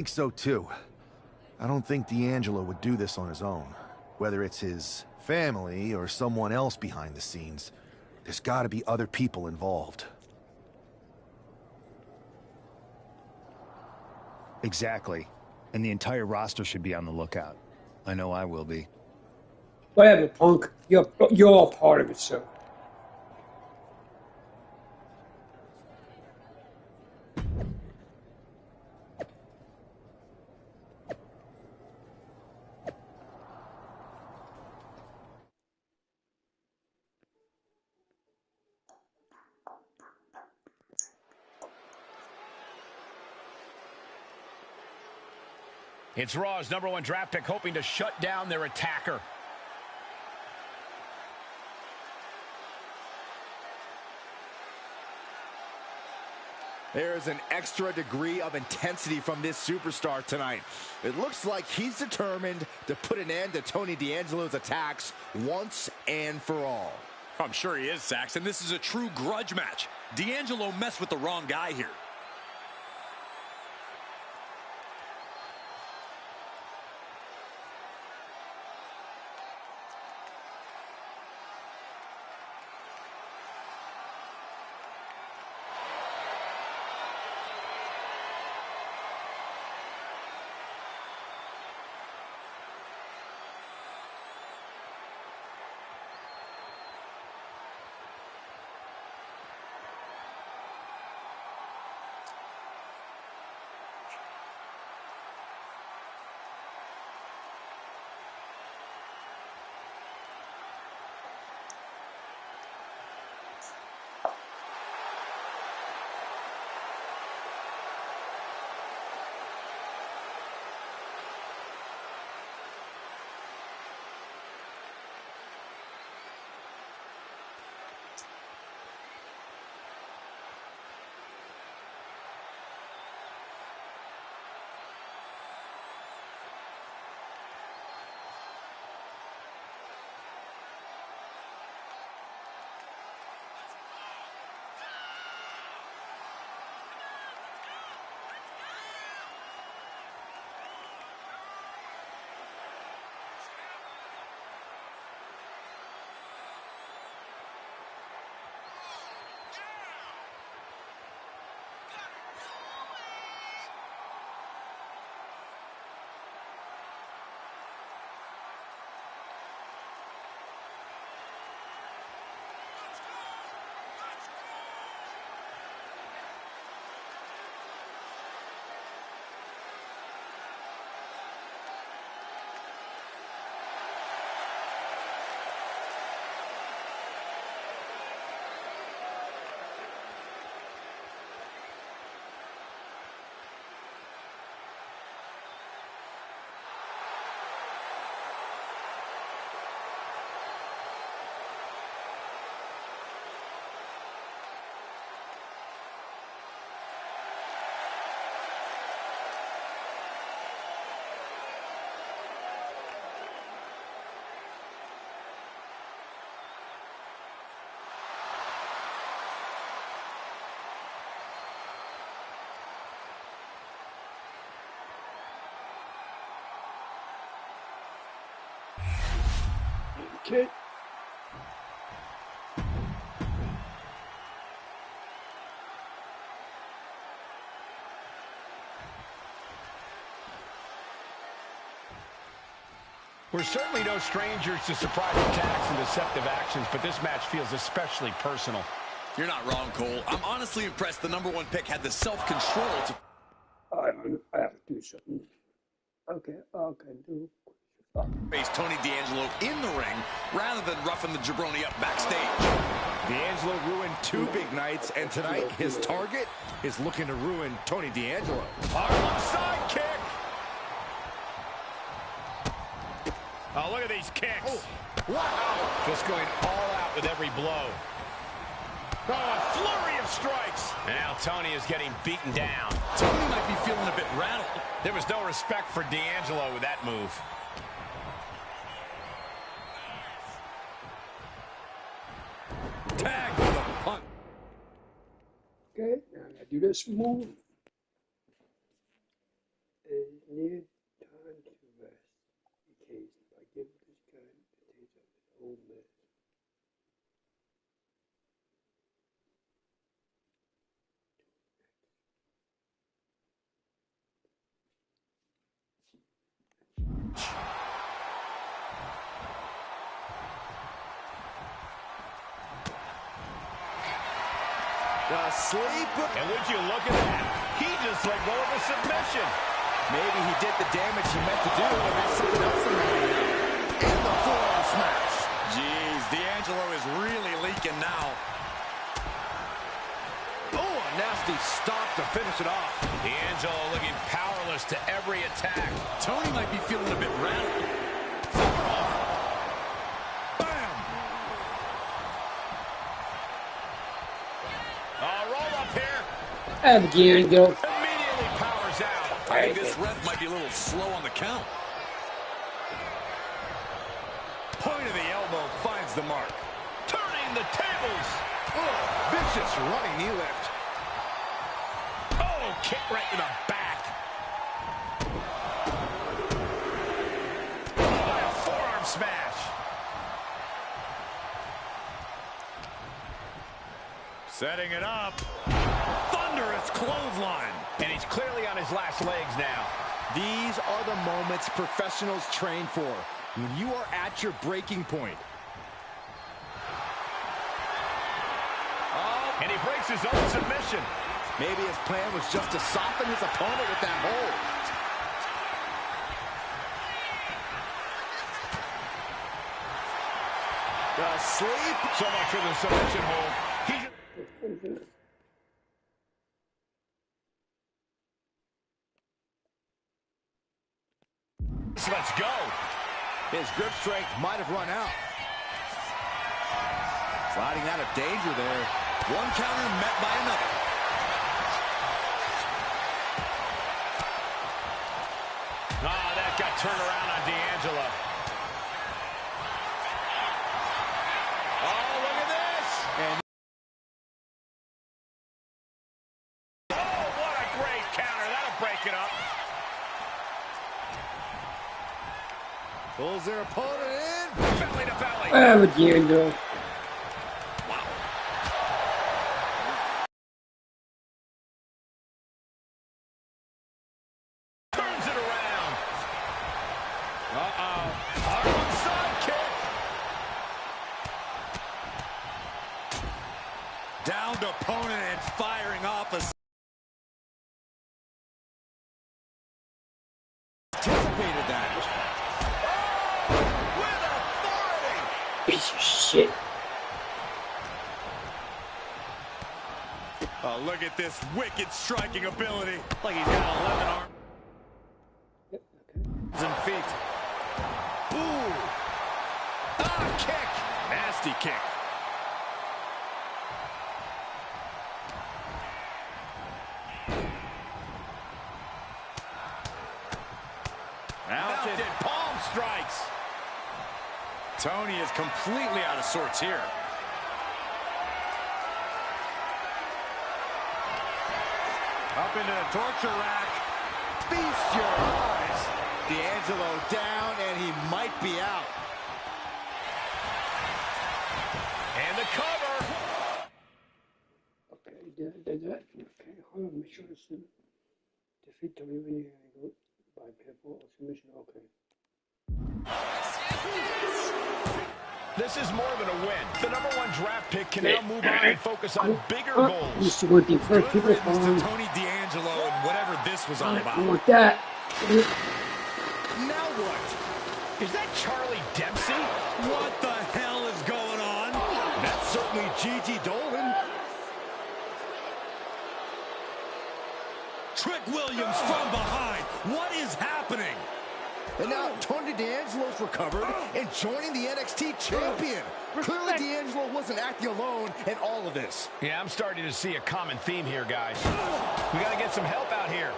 think so too. I don't think D'Angelo would do this on his own. Whether it's his family or someone else behind the scenes, there's gotta be other people involved. Exactly. And the entire roster should be on the lookout. I know I will be. Whatever, punk. You're a part of it, so. It's Raw's #1 draft pick hoping to shut down their attacker. There's an extra degree of intensity from this superstar tonight. It looks like he's determined to put an end to Tony D'Angelo's attacks once and for all. I'm sure he is, Saxon. This is a true grudge match. D'Angelo messed with the wrong guy here. Okay. We're certainly no strangers to surprise attacks and deceptive actions, but this match feels especially personal. You're not wrong, Cole. I'm honestly impressed the #1 pick had the self-control to I have to do something. Okay, do. face Tony D'Angelo in the ring rather than roughing the jabroni up backstage. D'Angelo ruined 2 big nights, and tonight his target is looking to ruin Tony D'Angelo. Harlem sidekick. Oh, look at these kicks. Oh, wow. Just going all out with every blow. Oh, a flurry of strikes. Now Tony is getting beaten down. Tony might be feeling a bit rattled. There was no respect for D'Angelo with that move. Tag with a punt. Okay, now I do this move. needed time to rest occasionally by giving this guy a taste of his own medicine. The sleep. And would you look at that? He just let go of a submission. Maybe he did the damage he meant to do, or there's something else in there. And the forearm smash. Jeez, D'Angelo is really leaking now. Oh, a nasty stop to finish it off. D'Angelo looking powerless to every attack. Tony might be feeling a bit rattled. Bam! Roll up here. And D'Angelo. Immediately powers out. I think this ref might be a little slow on the count. Point of the elbow finds the mark. Turning the tables. Oh, vicious running knee lift. Oh, kick right to the back. Oh, a forearm smash. Setting it up. Thunderous clothesline. And he's clearly on his last legs now. These are the moments professionals train for. When you are at your breaking point. Oh, and he breaks his own submission. Maybe his plan was just to soften his opponent with that hold. The sleep. So much for the submission hold. Let's go. His grip strength might have run out. Sliding out of danger there. One counter met by another. That got turned around on D'Angelo. Oh, look at this. And oh, what a great counter. That'll break it up. pulls their opponent in. Belly to belly. And D'Angelo. Turns it around. Onside kick. Downed opponent and firing off a... Anticipated that. With authority. Piece of shit. Oh, look at this wicked striking ability. Like he's got 11 arms and feet. Ooh. Kick. Nasty kick. Mounted palm strikes. Tony is completely out of sorts here. Up into the torture rack. Feast your eyes. D'Angelo down, and he might be out. And the cover. Okay, did that. Okay, hold on, make sure it's in. Defeat WWE by pinfall or submission. Okay. This is more than a win. The #1 draft pick can now move on and focus on bigger goals. Used to go deep first. Good People riddance falling. to Tony D'Angelo and whatever this was all I about. want that. Now what? Is that Charlie Dempsey? What the hell is going on? That's certainly Gigi Dolan. Trick Williams from behind. What is happening? And now Tony D'Angelo's recovered and joining the NXT champion. Clearly D'Angelo wasn't acting alone in all of this. Yeah, I'm starting to see a common theme here, guys. We got to get some help out here.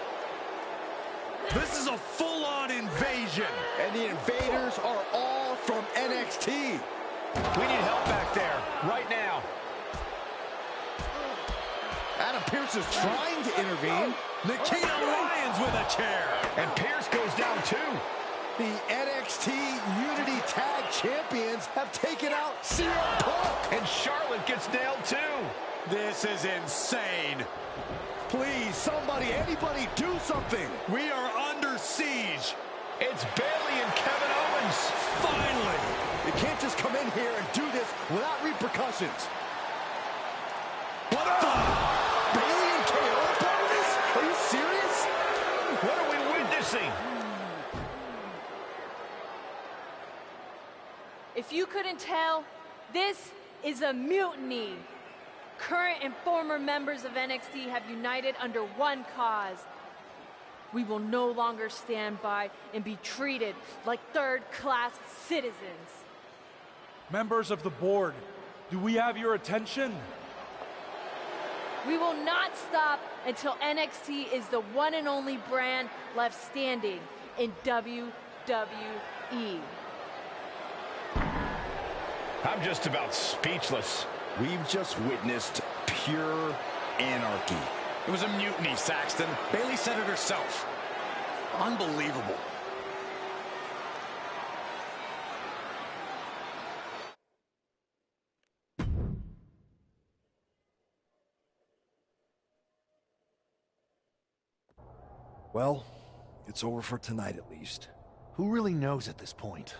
This is a full-on invasion. And the invaders are all from NXT. We need help back there, right now. Adam Pearce is trying to intervene. Nikita Lyons with a chair. And Pierce kicking out CM Punk. And Charlotte gets nailed too. This is insane. Please, somebody, anybody, do something. We are under siege. It's Bayley and Kevin Owens. Finally. You can't just come in here and do this without repercussions. What the? Bayley and KO are part of this? Are you serious? What are we witnessing? If you couldn't tell, this is a mutiny. Current and former members of NXT have united under one cause. We will no longer stand by and be treated like third-class citizens. Members of the board, do we have your attention? We will not stop until NXT is the one and only brand left standing in WWE. I'm just about speechless. We've just witnessed pure anarchy. It was a mutiny, Saxton. Bayley said it herself. Unbelievable. Well, it's over for tonight at least. Who really knows at this point?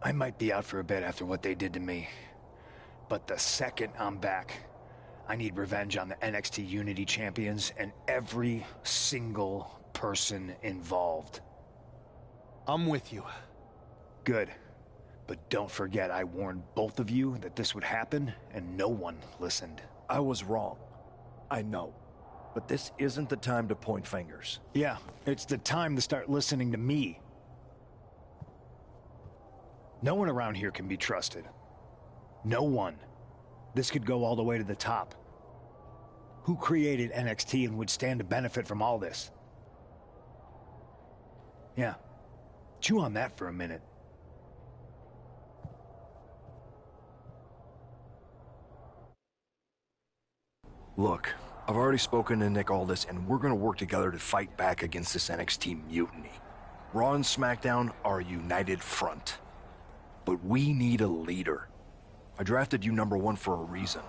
I might be out for a bit after what they did to me. But the second I'm back, I need revenge on the NXT Unity Champions and every single person involved. I'm with you. Good. But don't forget I warned both of you that this would happen, and no one listened. I was wrong. I know. But this isn't the time to point fingers. Yeah, it's the time to start listening to me. No one around here can be trusted. No one. This could go all the way to the top. Who created NXT and would stand to benefit from all this? Yeah. Chew on that for a minute. Look, I've already spoken to Nick Aldis, and we're gonna work together to fight back against this NXT mutiny. Raw and SmackDown are a united front. But we need a leader. I drafted you #1 for a reason.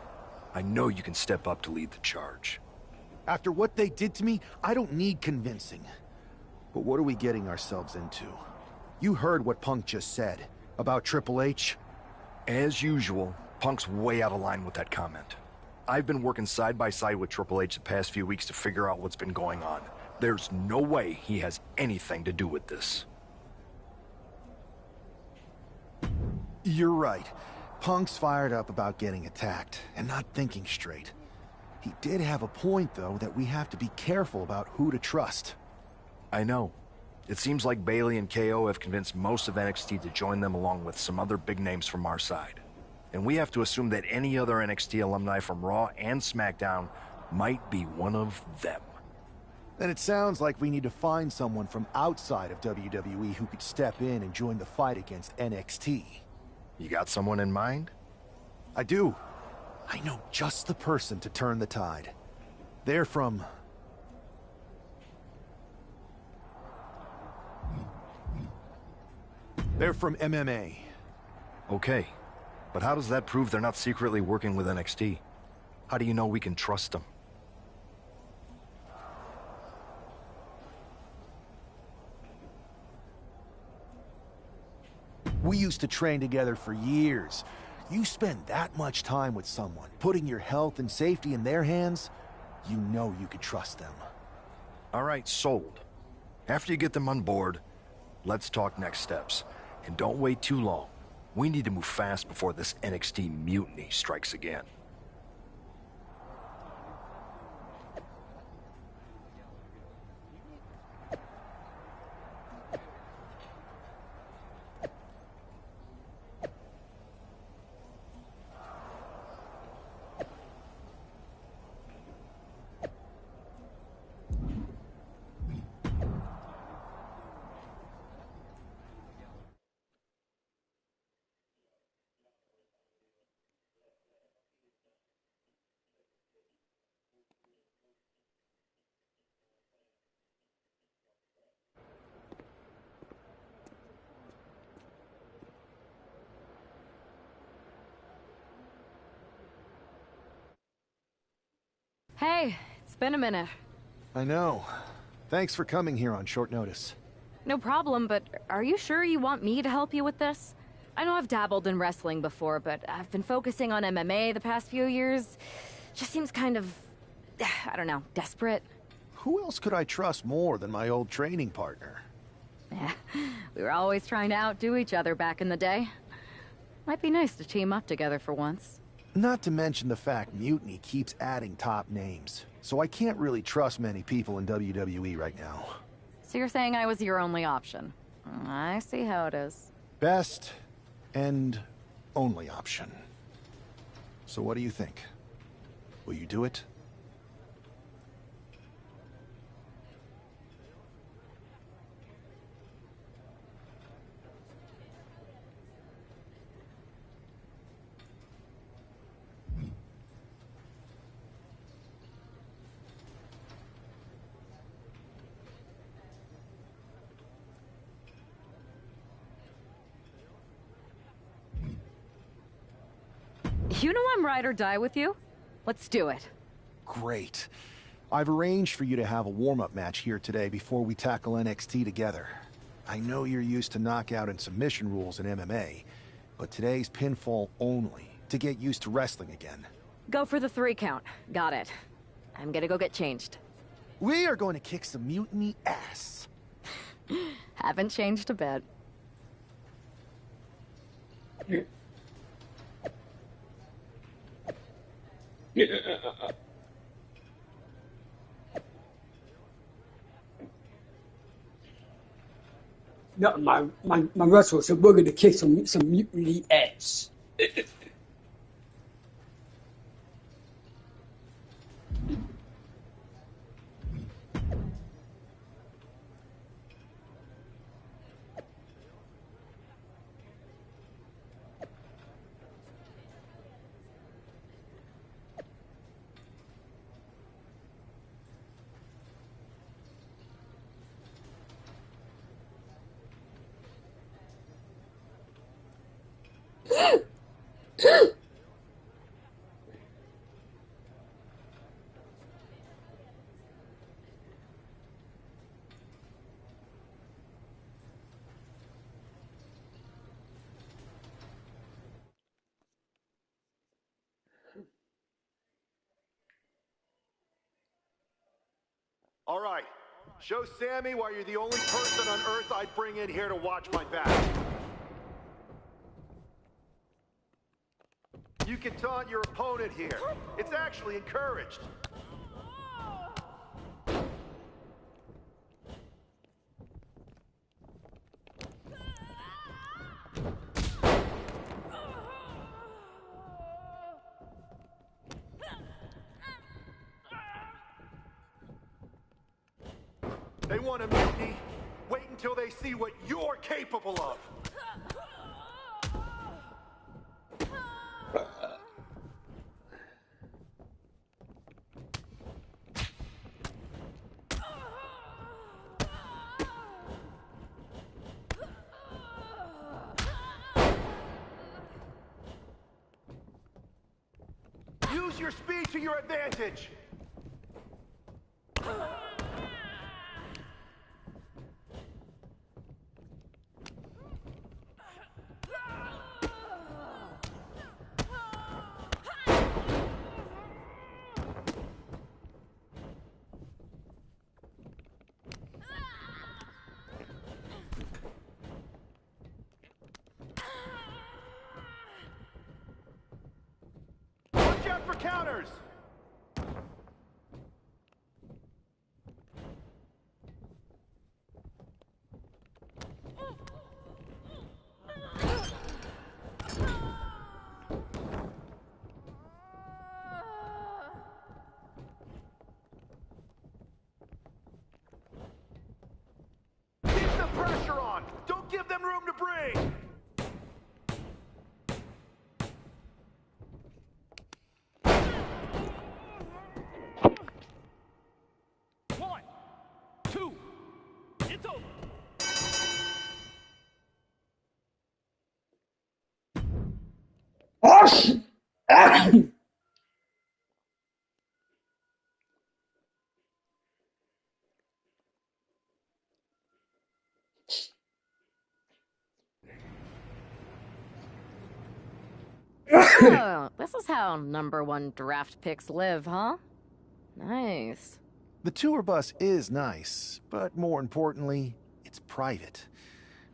I know you can step up to lead the charge. After what they did to me, I don't need convincing. But what are we getting ourselves into? You heard what Punk just said about Triple H. As usual, Punk's way out of line with that comment. I've been working side by side with Triple H the past few weeks to figure out what's been going on. There's no way he has anything to do with this. You're right. Punk's fired up about getting attacked and not thinking straight. He did have a point, though, that we have to be careful about who to trust. I know. It seems like Bayley and KO have convinced most of NXT to join them along with some other big names from our side. And we have to assume that any other NXT alumni from Raw and SmackDown might be one of them. Then it sounds like we need to find someone from outside of WWE who could step in and join the fight against NXT. You got someone in mind? I do. I know just the person to turn the tide. They're from... They're from MMA. Okay. But how does that prove they're not secretly working with NXT? How do you know we can trust them? We used to train together for years. You spend that much time with someone, putting your health and safety in their hands, you know you can trust them. All right, sold. After you get them on board, let's talk next steps. And don't wait too long. We need to move fast before this NXT mutiny strikes again. Hey, it's been a minute. I know. Thanks for coming here on short notice. No problem, but are you sure you want me to help you with this? I know I've dabbled in wrestling before, but I've been focusing on MMA the past few years. Just seems kind of, I don't know, desperate. Who else could I trust more than my old training partner? Yeah, we were always trying to outdo each other back in the day. Might be nice to team up together for once. Not to mention the fact Mutiny keeps adding top names, so I can't really trust many people in WWE right now. So you're saying I was your only option? I see how it is. Best and only option. So what do you think? Will you do it? You know I'm ride or die with you. Let's do it. Great. I've arranged for you to have a warm-up match here today before we tackle NXT together. I know you're used to knockout and submission rules in MMA, but today's pinfall only, to get used to wrestling again. Go for the 3 count. Got it. I'm gonna go get changed. We are going to kick some Mutiny ass. Haven't changed a bit. No, my wrestler said we're gonna kick some Mutiny ass. All right. Show Sammy why you're the only person on Earth I'd bring in here to watch my back. You can taunt your opponent here. It's actually encouraged. They want a mutiny. Wait until they see what you're capable of. Use your speed to your advantage. Watch out for counters! Keep the pressure on! Don't give them room to breathe! One, two, it's over. Oh, this is how #1 draft picks live, huh? Nice. The tour bus is nice, but more importantly, it's private.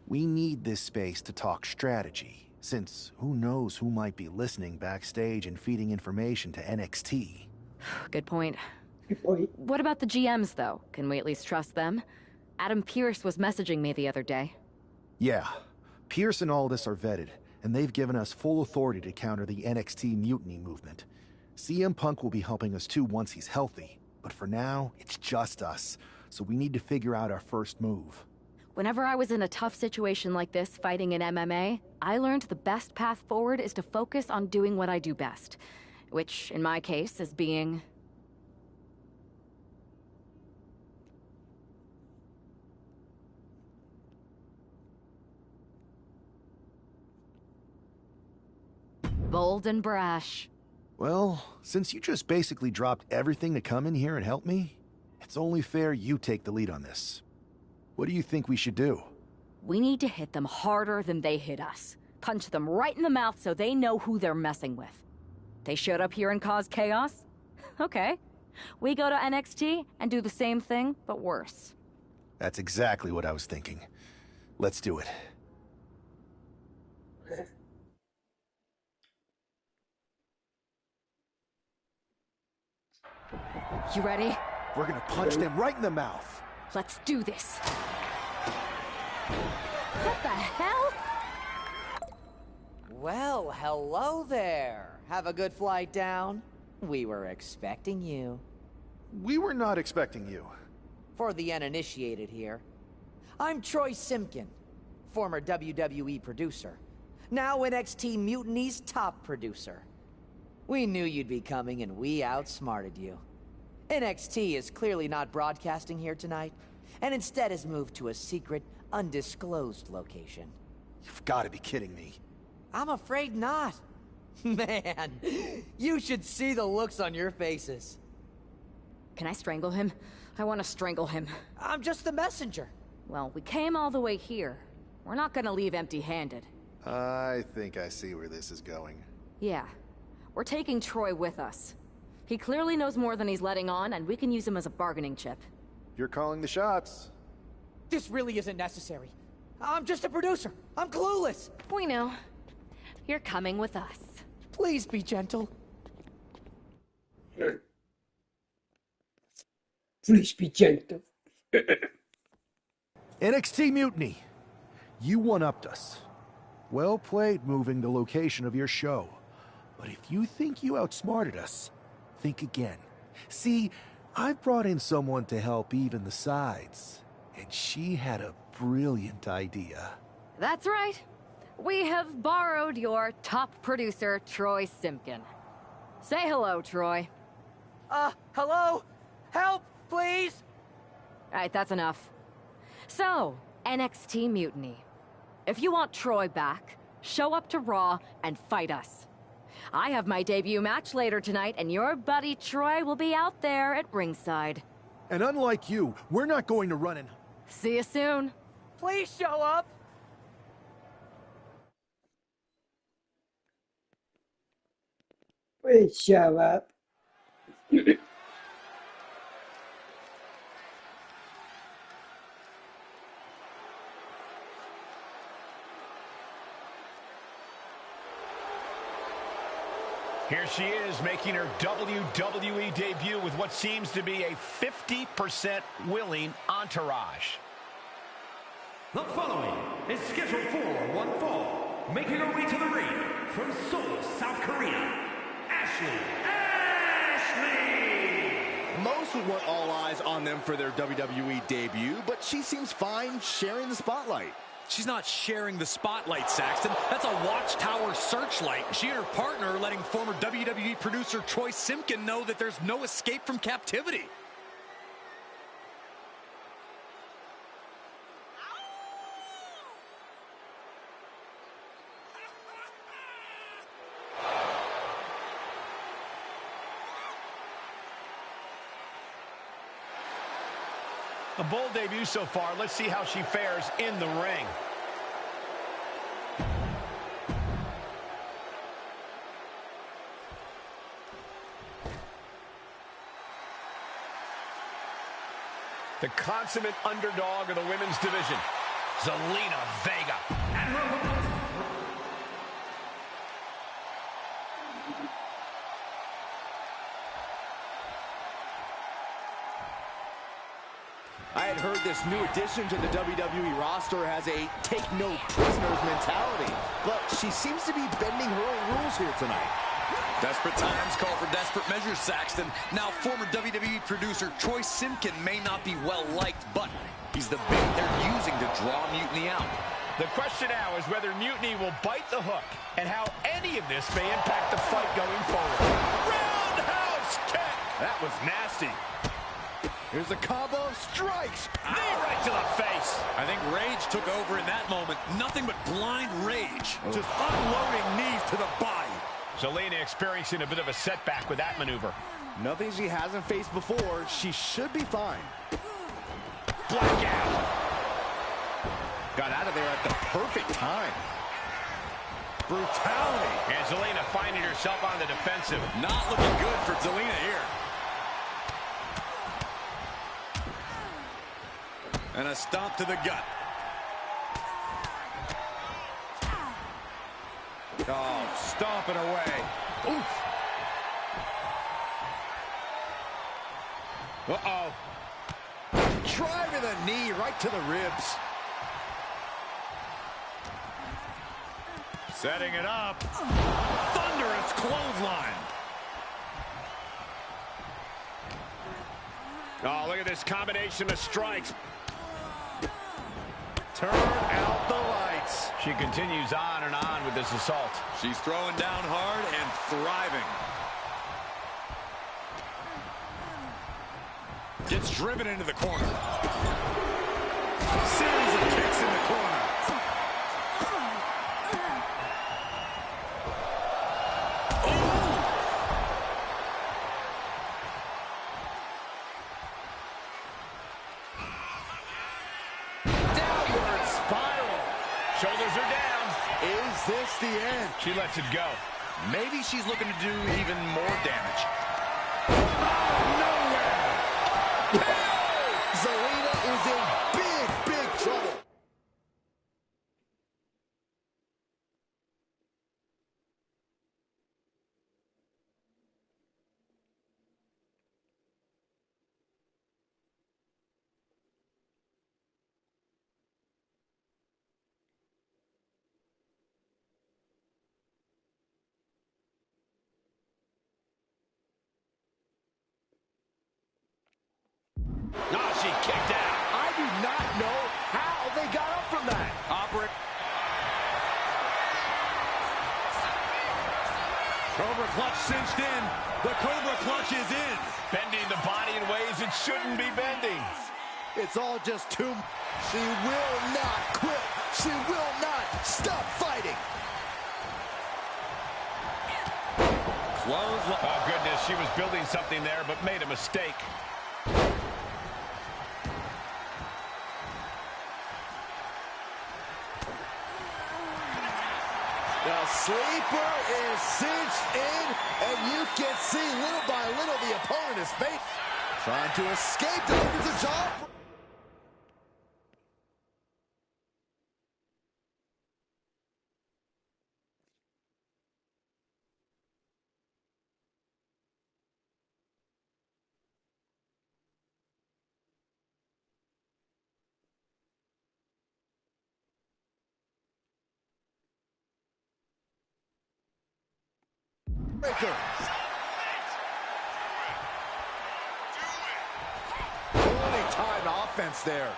We need this space to talk strategy, since who knows who might be listening backstage and feeding information to NXT. Good point. Good point. What about the GMs, though? Can we at least trust them? Adam Pearce was messaging me the other day. Yeah, Pierce and Aldis are vetted, and they've given us full authority to counter the NXT mutiny movement. CM Punk will be helping us too once he's healthy, but for now, it's just us, so we need to figure out our first move. Whenever I was in a tough situation like this fighting in MMA, I learned the best path forward is to focus on doing what I do best. Which, in my case, is being... bold and brash. Well, since you just basically dropped everything to come in here and help me, it's only fair you take the lead on this. What do you think we should do? We need to hit them harder than they hit us. Punch them right in the mouth so they know who they're messing with. They showed up here and caused chaos? Okay. We go to NXT and do the same thing, but worse. That's exactly what I was thinking. Let's do it. You ready? We're gonna punch them right in the mouth. Let's do this. What the hell? Well, hello there. Have a good flight down? We were expecting you. We were not expecting you. For the uninitiated here, I'm Troy Simpkin, former WWE producer, now NXT Mutiny's top producer. We knew you'd be coming and we outsmarted you. NXT is clearly not broadcasting here tonight, and instead has moved to a secret, undisclosed location. You've got to be kidding me. I'm afraid not. Man, you should see the looks on your faces. Can I strangle him? I want to strangle him. I'm just the messenger. Well, we came all the way here. We're not gonna leave empty-handed. I think I see where this is going. Yeah. We're taking Troy with us. He clearly knows more than he's letting on, and we can use him as a bargaining chip. You're calling the shots. This really isn't necessary. I'm just a producer. I'm clueless. We know. You're coming with us. Please be gentle. Please be gentle. NXT Mutiny. You one-upped us. Well played moving the location of your show. But if you think you outsmarted us, think again. See, I've brought in someone to help even the sides, and she had a brilliant idea. That's right. We have borrowed your top producer, Troy Simpkin. Say hello, Troy. Hello? Help, please? All right, that's enough. So, NXT Mutiny. If you want Troy back, show up to Raw and fight us. I have my debut match later tonight, and your buddy Troy will be out there at ringside. And unlike you, we're not going to run in. See you soon. Please show up. Please show up. Here she is, making her WWE debut with what seems to be a 50% willing entourage. The following is scheduled for one fall, making her way to the ring from Seoul, South Korea, Ashley. Most would want all eyes on them for their WWE debut, but she seems fine sharing the spotlight. She's not sharing the spotlight, Saxton. That's a watchtower searchlight. She and her partner are letting former WWE producer Troy Simpkin know that there's no escape from captivity. A bold debut so far. Let's see how she fares in the ring. The consummate underdog of the women's division, Zelina Vega. I had heard this new addition to the WWE roster has a take-no-prisoners mentality, but she seems to be bending her own rules here tonight. Desperate times call for desperate measures, Saxton. Now, former WWE producer Troy Simpkin may not be well-liked, but he's the bait they're using to draw Mutiny out. The question now is whether Mutiny will bite the hook and how any of this may impact the fight going forward. Roundhouse kick! That was nasty. Here's a combo of strikes. Knee right to the face. I think rage took over in that moment. Nothing but blind rage. Just unloading knees to the body. Zelina experiencing a bit of a setback with that maneuver. Nothing she hasn't faced before. She should be fine. Blackout. Got out of there at the perfect time. Brutality. And Zelina finding herself on the defensive. Not looking good for Zelina here. And a stomp to the gut. Oh, stomping away. Oof. Uh-oh. Driving the knee right to the ribs. Setting it up. Thunderous clothesline. Oh, look at this combination of strikes. Turn out the lights. She continues on and on with this assault. She's throwing down hard and thriving. Gets driven into the corner. Series of kicks in the corner. Shoulders are down. Is this the end? She lets it go. Maybe she's looking to do even more damage. Nowhere! Zelina is in big, big trouble. Oh, she kicked out. I do not know how they got up from that. Cobra clutch cinched in. The Cobra clutch is in. Bending the body in ways it shouldn't be bending. It's all just too... She will not quit. She will not stop fighting. Oh, goodness, she was building something there, but made a mistake. The sleeper is cinched in, and you can see little by little the opponent is fake. Trying to escape, delivers a job. Breaker. Fully timed offense there.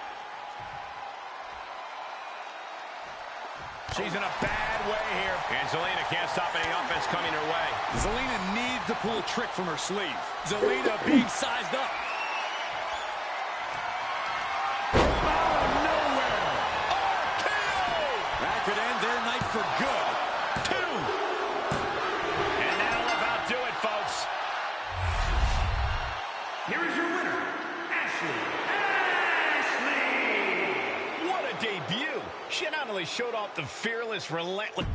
She's in a bad way here. And Zelina can't stop any offense coming her way. Zelina needs to pull a trick from her sleeve. Zelina being sized up. That could end their night for good. 2. And that'll about do it, folks. Here is your winner, Ashley. What a debut. She not only showed off the fearless, relentless...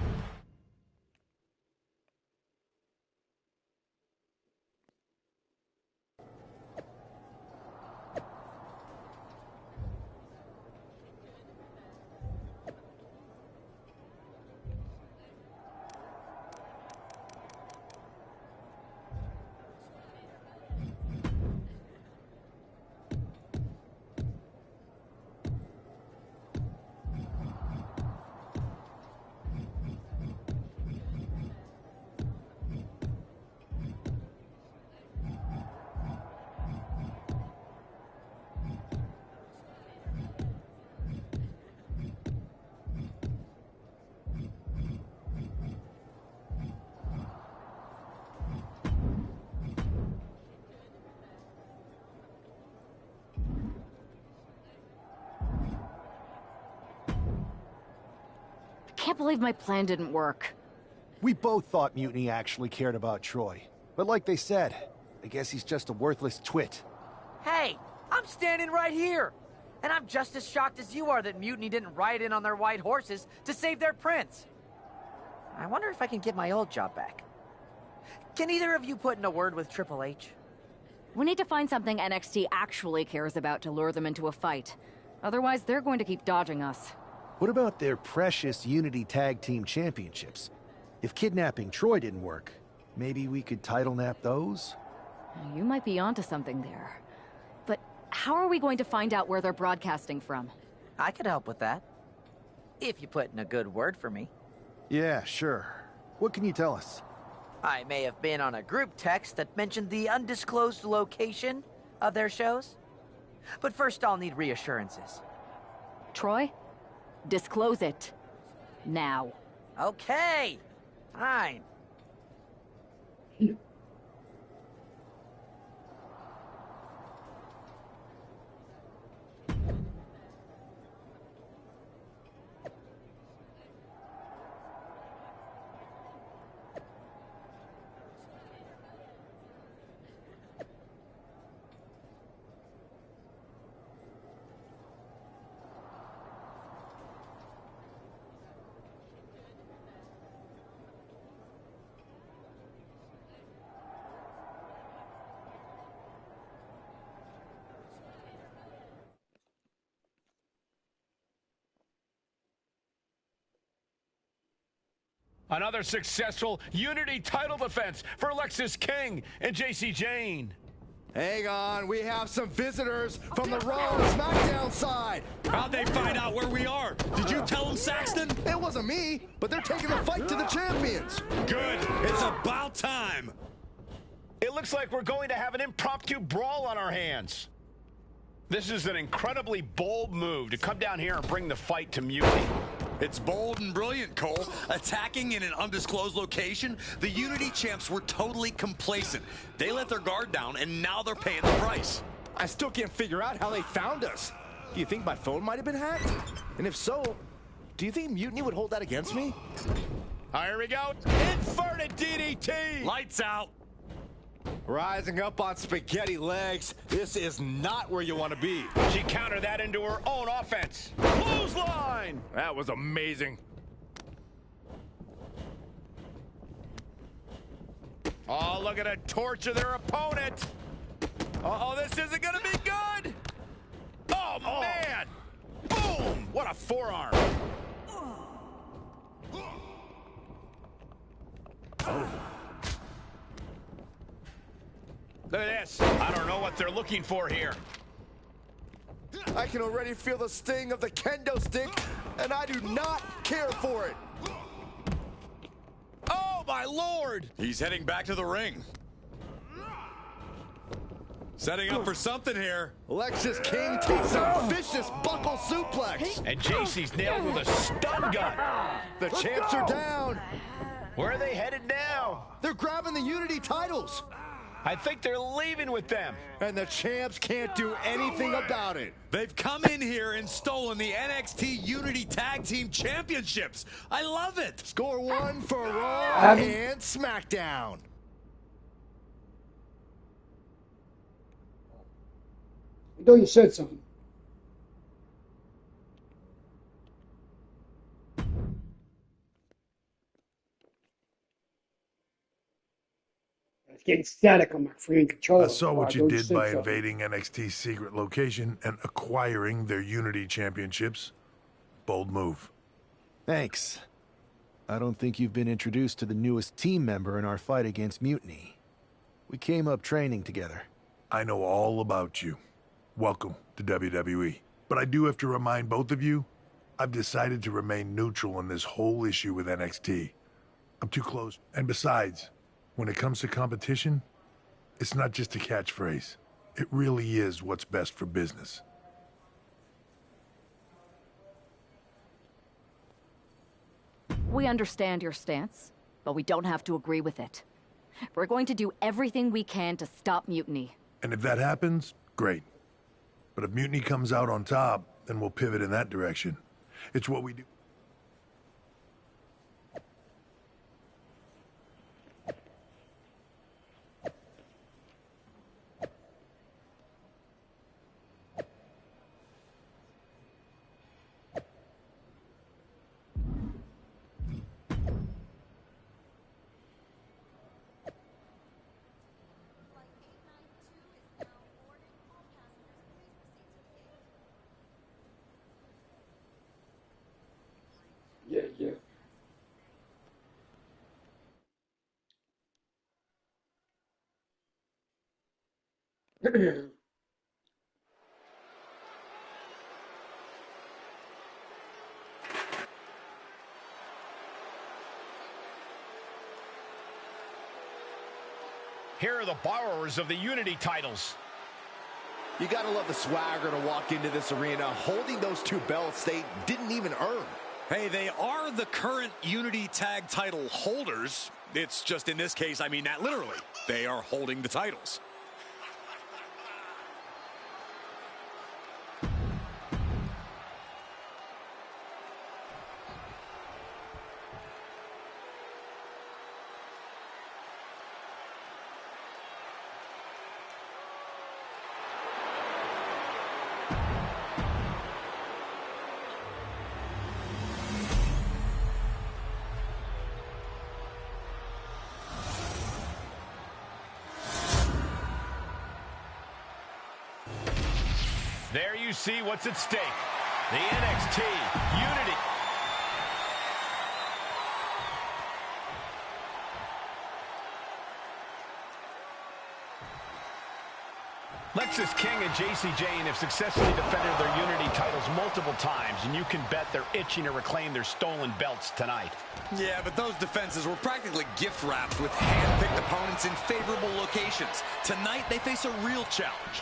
can't believe my plan didn't work. We both thought Mutiny actually cared about Troy. But like they said, I guess he's just a worthless twit. Hey, I'm standing right here. And I'm just as shocked as you are that Mutiny didn't ride in on their white horses to save their prince. I wonder if I can get my old job back. Can either of you put in a word with Triple H? We need to find something NXT actually cares about to lure them into a fight. Otherwise, they're going to keep dodging us. What about their precious Unity Tag Team Championships? If kidnapping Troy didn't work, maybe we could title nap those? You might be onto something there. But how are we going to find out where they're broadcasting from? I could help with that. If you put in a good word for me. Yeah, sure. What can you tell us? I may have been on a group text that mentioned the undisclosed location of their shows. But first I'll need reassurances. Troy? Disclose it. Now. Okay. Fine. Another successful Unity title defense for Lexis King and JC Jane. Hang on, we have some visitors from the Raw and SmackDown side. How'd they find out where we are? Did you tell them, Saxton? It wasn't me, but they're taking the fight to the champions. Good. It's about time. It looks like we're going to have an impromptu brawl on our hands. This is an incredibly bold move to come down here and bring the fight to Mutiny. It's bold and brilliant, Cole. Attacking in an undisclosed location, the Unity champs were totally complacent. They let their guard down, and now they're paying the price. I still can't figure out how they found us. Do you think my phone might have been hacked? And if so, do you think Mutiny would hold that against me? Here we go. Inverted DDT. Lights out. Rising up on spaghetti legs. This is not where you want to be. She countered that into her own offense. Clothesline. That was amazing. Oh, look at her torture their opponent. Uh-oh, this isn't going to be good. Oh, man. Boom. What a forearm. Look at this. I don't know what they're looking for here. I can already feel the sting of the kendo stick, and I do not care for it. Oh, my Lord. He's heading back to the ring. Setting up for something here. Lexis King takes a vicious buckle suplex. And JC's nailed with a stun gun. The champs are down. Where are they headed now? They're grabbing the Unity titles. I think they're leaving with them. And the champs can't do anything about it. They've come in here and stolen the NXT Unity Tag Team Championships. I love it. Score one for Raw and SmackDown. I thought you said something. It's getting static on my freaking controller. I saw what you did by invading NXT's secret location and acquiring their Unity championships. Bold move. Thanks. I don't think you've been introduced to the newest team member in our fight against Mutiny. We came up training together. I know all about you. Welcome to WWE. But I do have to remind both of you, I've decided to remain neutral in this whole issue with NXT. I'm too close. And besides, when it comes to competition, it's not just a catchphrase. It really is what's best for business. We understand your stance, but we don't have to agree with it. We're going to do everything we can to stop Mutiny. And if that happens, great. But if Mutiny comes out on top, then we'll pivot in that direction. It's what we do. Here are the borrowers of the Unity titles. You gotta love the swagger to walk into this arena holding those two belts they didn't even earn. Hey, they are the current Unity Tag title holders. It's just in this case, I mean that literally. They are holding the titles. There you see what's at stake. The NXT Unity. Lexis King and Jacy Jayne have successfully defended their Unity titles multiple times, and you can bet they're itching to reclaim their stolen belts tonight. Yeah, but those defenses were practically gift wrapped with hand-picked opponents in favorable locations. Tonight, they face a real challenge.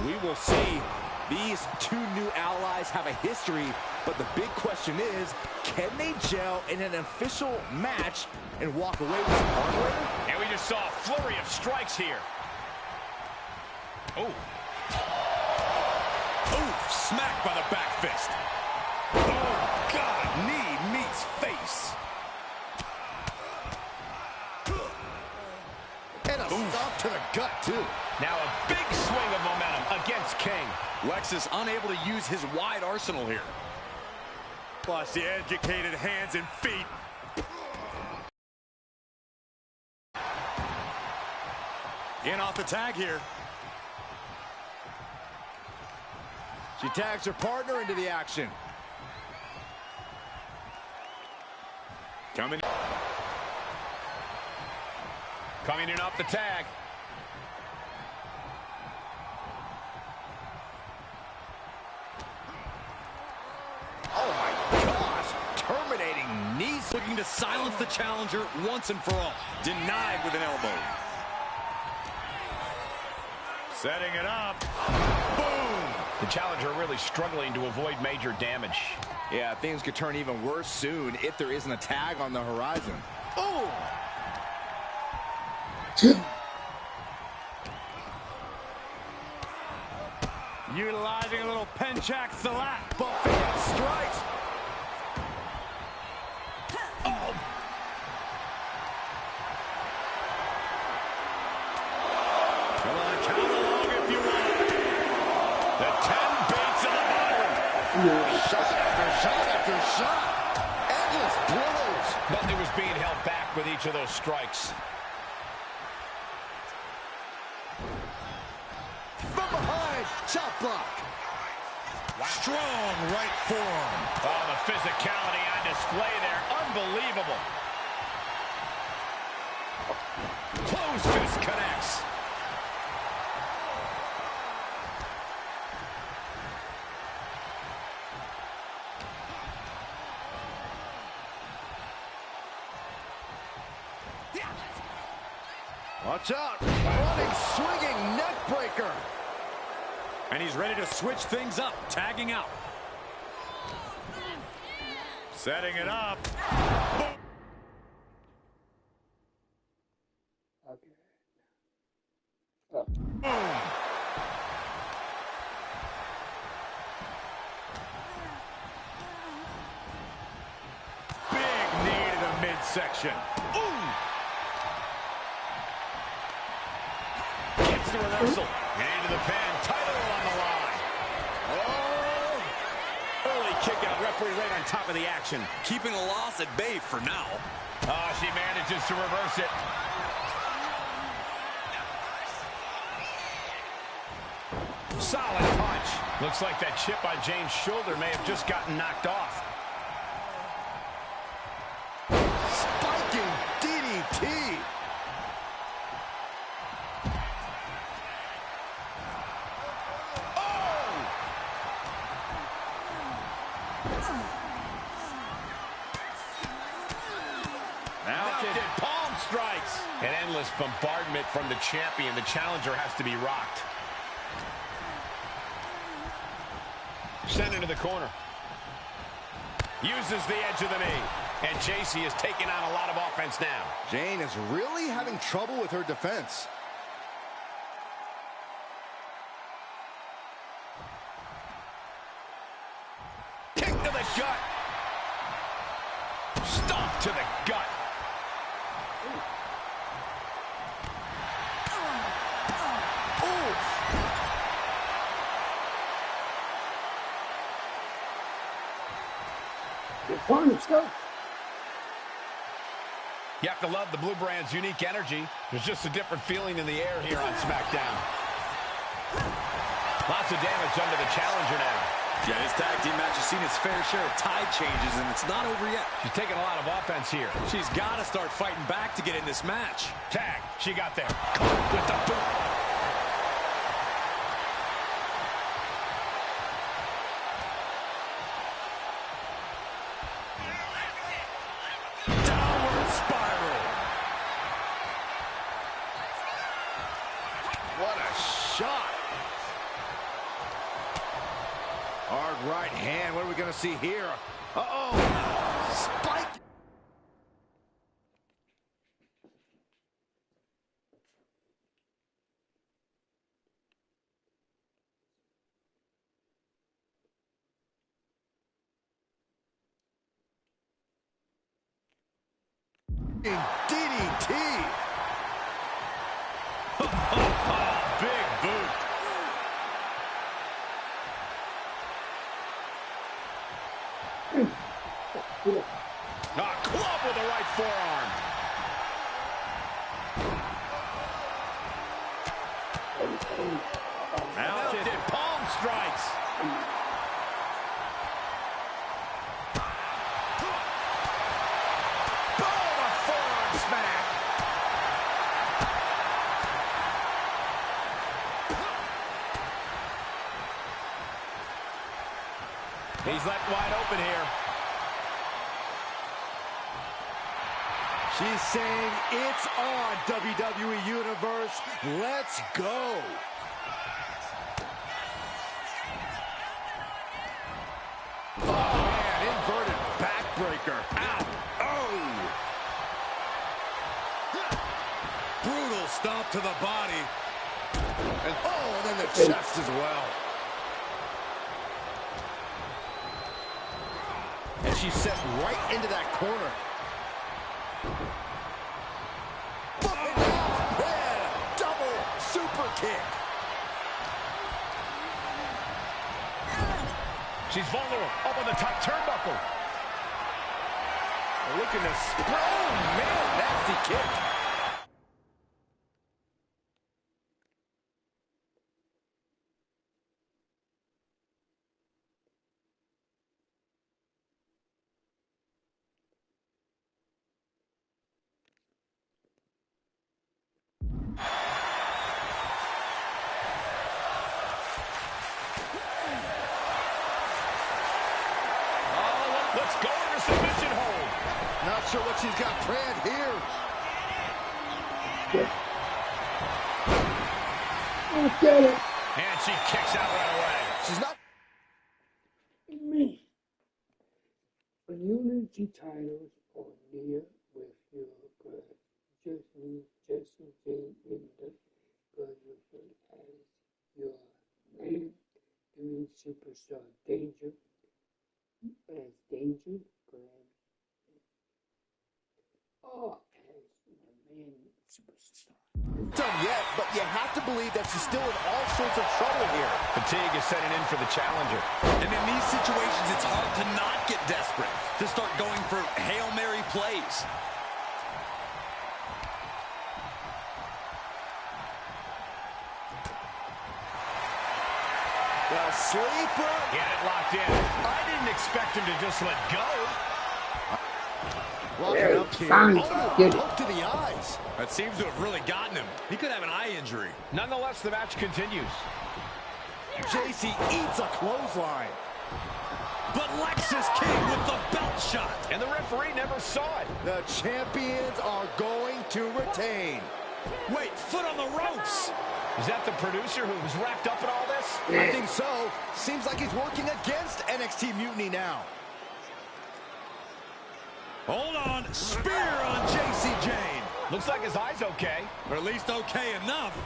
We will see. These two new allies have a history, but the big question is, can they gel in an official match and walk away with some hardware? And we just saw a flurry of strikes here. Oh. Oof, smacked by the back fist. Oh, God, knee meets face. And a stop to the gut, too. Now a big swing of momentum against King. Lexis unable to use his wide arsenal here. Plus the educated hands and feet. In off the tag here. She tags her partner into the action. Coming in off the tag. Oh my gosh, terminating knees. Looking to silence the challenger once and for all. Denied with an elbow. Setting it up. Boom! The challenger really struggling to avoid major damage. Yeah, things could turn even worse soon if there isn't a tag on the horizon. Oh! Utilizing a little Penchak Salat. Buffet strikes. Oh! Come on, count along if you want. The 10 baits of the bottom. Shot after shot after shot. Endless blows. Nothing was being held back with each of those strikes. From behind, chop block. Wow. Strong right forearm. Oh, the physicality on display there. Unbelievable. Closed fist connects. Watch out. Running, swinging neck breaker. And he's ready to switch things up, tagging out. Setting it up. Boom. Boom. Big knee to the midsection. Ooh. Gets the reversal. And into the pin. Title on the line. Oh. Early kick out. Referee right on top of the action. Keeping the loss at bay for now. Oh, she manages to reverse it. Solid punch. Looks like that chip on Jane's shoulder may have just gotten knocked off. Spiking DDT. strikes. An endless bombardment from the champion. The challenger has to be rocked. Sent into the corner. Uses the edge of the knee. And JC is taking on a lot of offense now. Jane is really having trouble with her defense. Kick to the gut. Stomp to the gut. You have to love the Blue Brand's unique energy. There's just a different feeling in the air here on SmackDown. Lots of damage under the challenger now. Yeah, this tag team match has seen its fair share of tide changes, and it's not over yet. She's taking a lot of offense here. She's got to start fighting back to get in this match. Tag. She got there. Caught with the boot. Downward spiral. What a shot. Hard right hand. What are we going to see here? Uh-oh. Spike. DDT. Big boot. A club with the right forearm. Mounted palm strikes. Boom, a forearm smack. He's left wide open here. She's saying it's on, WWE Universe. Let's go. Oh, man, inverted backbreaker. Ow. Oh. Brutal stomp to the body. And then the chest as well. And she's set right into that corner. Double super kick. She's vulnerable up on the top turnbuckle. Looking to spray. Oh, man, nasty kick. Let's go in her submission hold. Not sure what she's got planned here. Get it. And she kicks out right away. She's not. Me. A unity titles on near with your girl. Just need Jesse Jane in the position as your man doing superstar danger. As danger, grab. Oh, as my man superstar. Done yet, but you have to believe that she's still in all sorts of trouble here. Fatigue is setting in for the challenger. And in these situations, it's hard to not get desperate, to start going for Hail Mary plays. The sleeper. Get it locked in. I didn't expect him to just let go. Walking up here. Poke to the eyes. That seems to have really gotten him. He could have an eye injury. Nonetheless, the match continues. JC eats a clothesline. But Lexis King with the belt shot. And the referee referee never saw it. The champions are going to retain. Wait, foot on the ropes. Is that the producer who was wrapped up in all this? I think so. Seems like he's working against NXT Mutiny now. Hold on. Spear on JC Jane. Looks like his eye's okay. Or at least okay enough.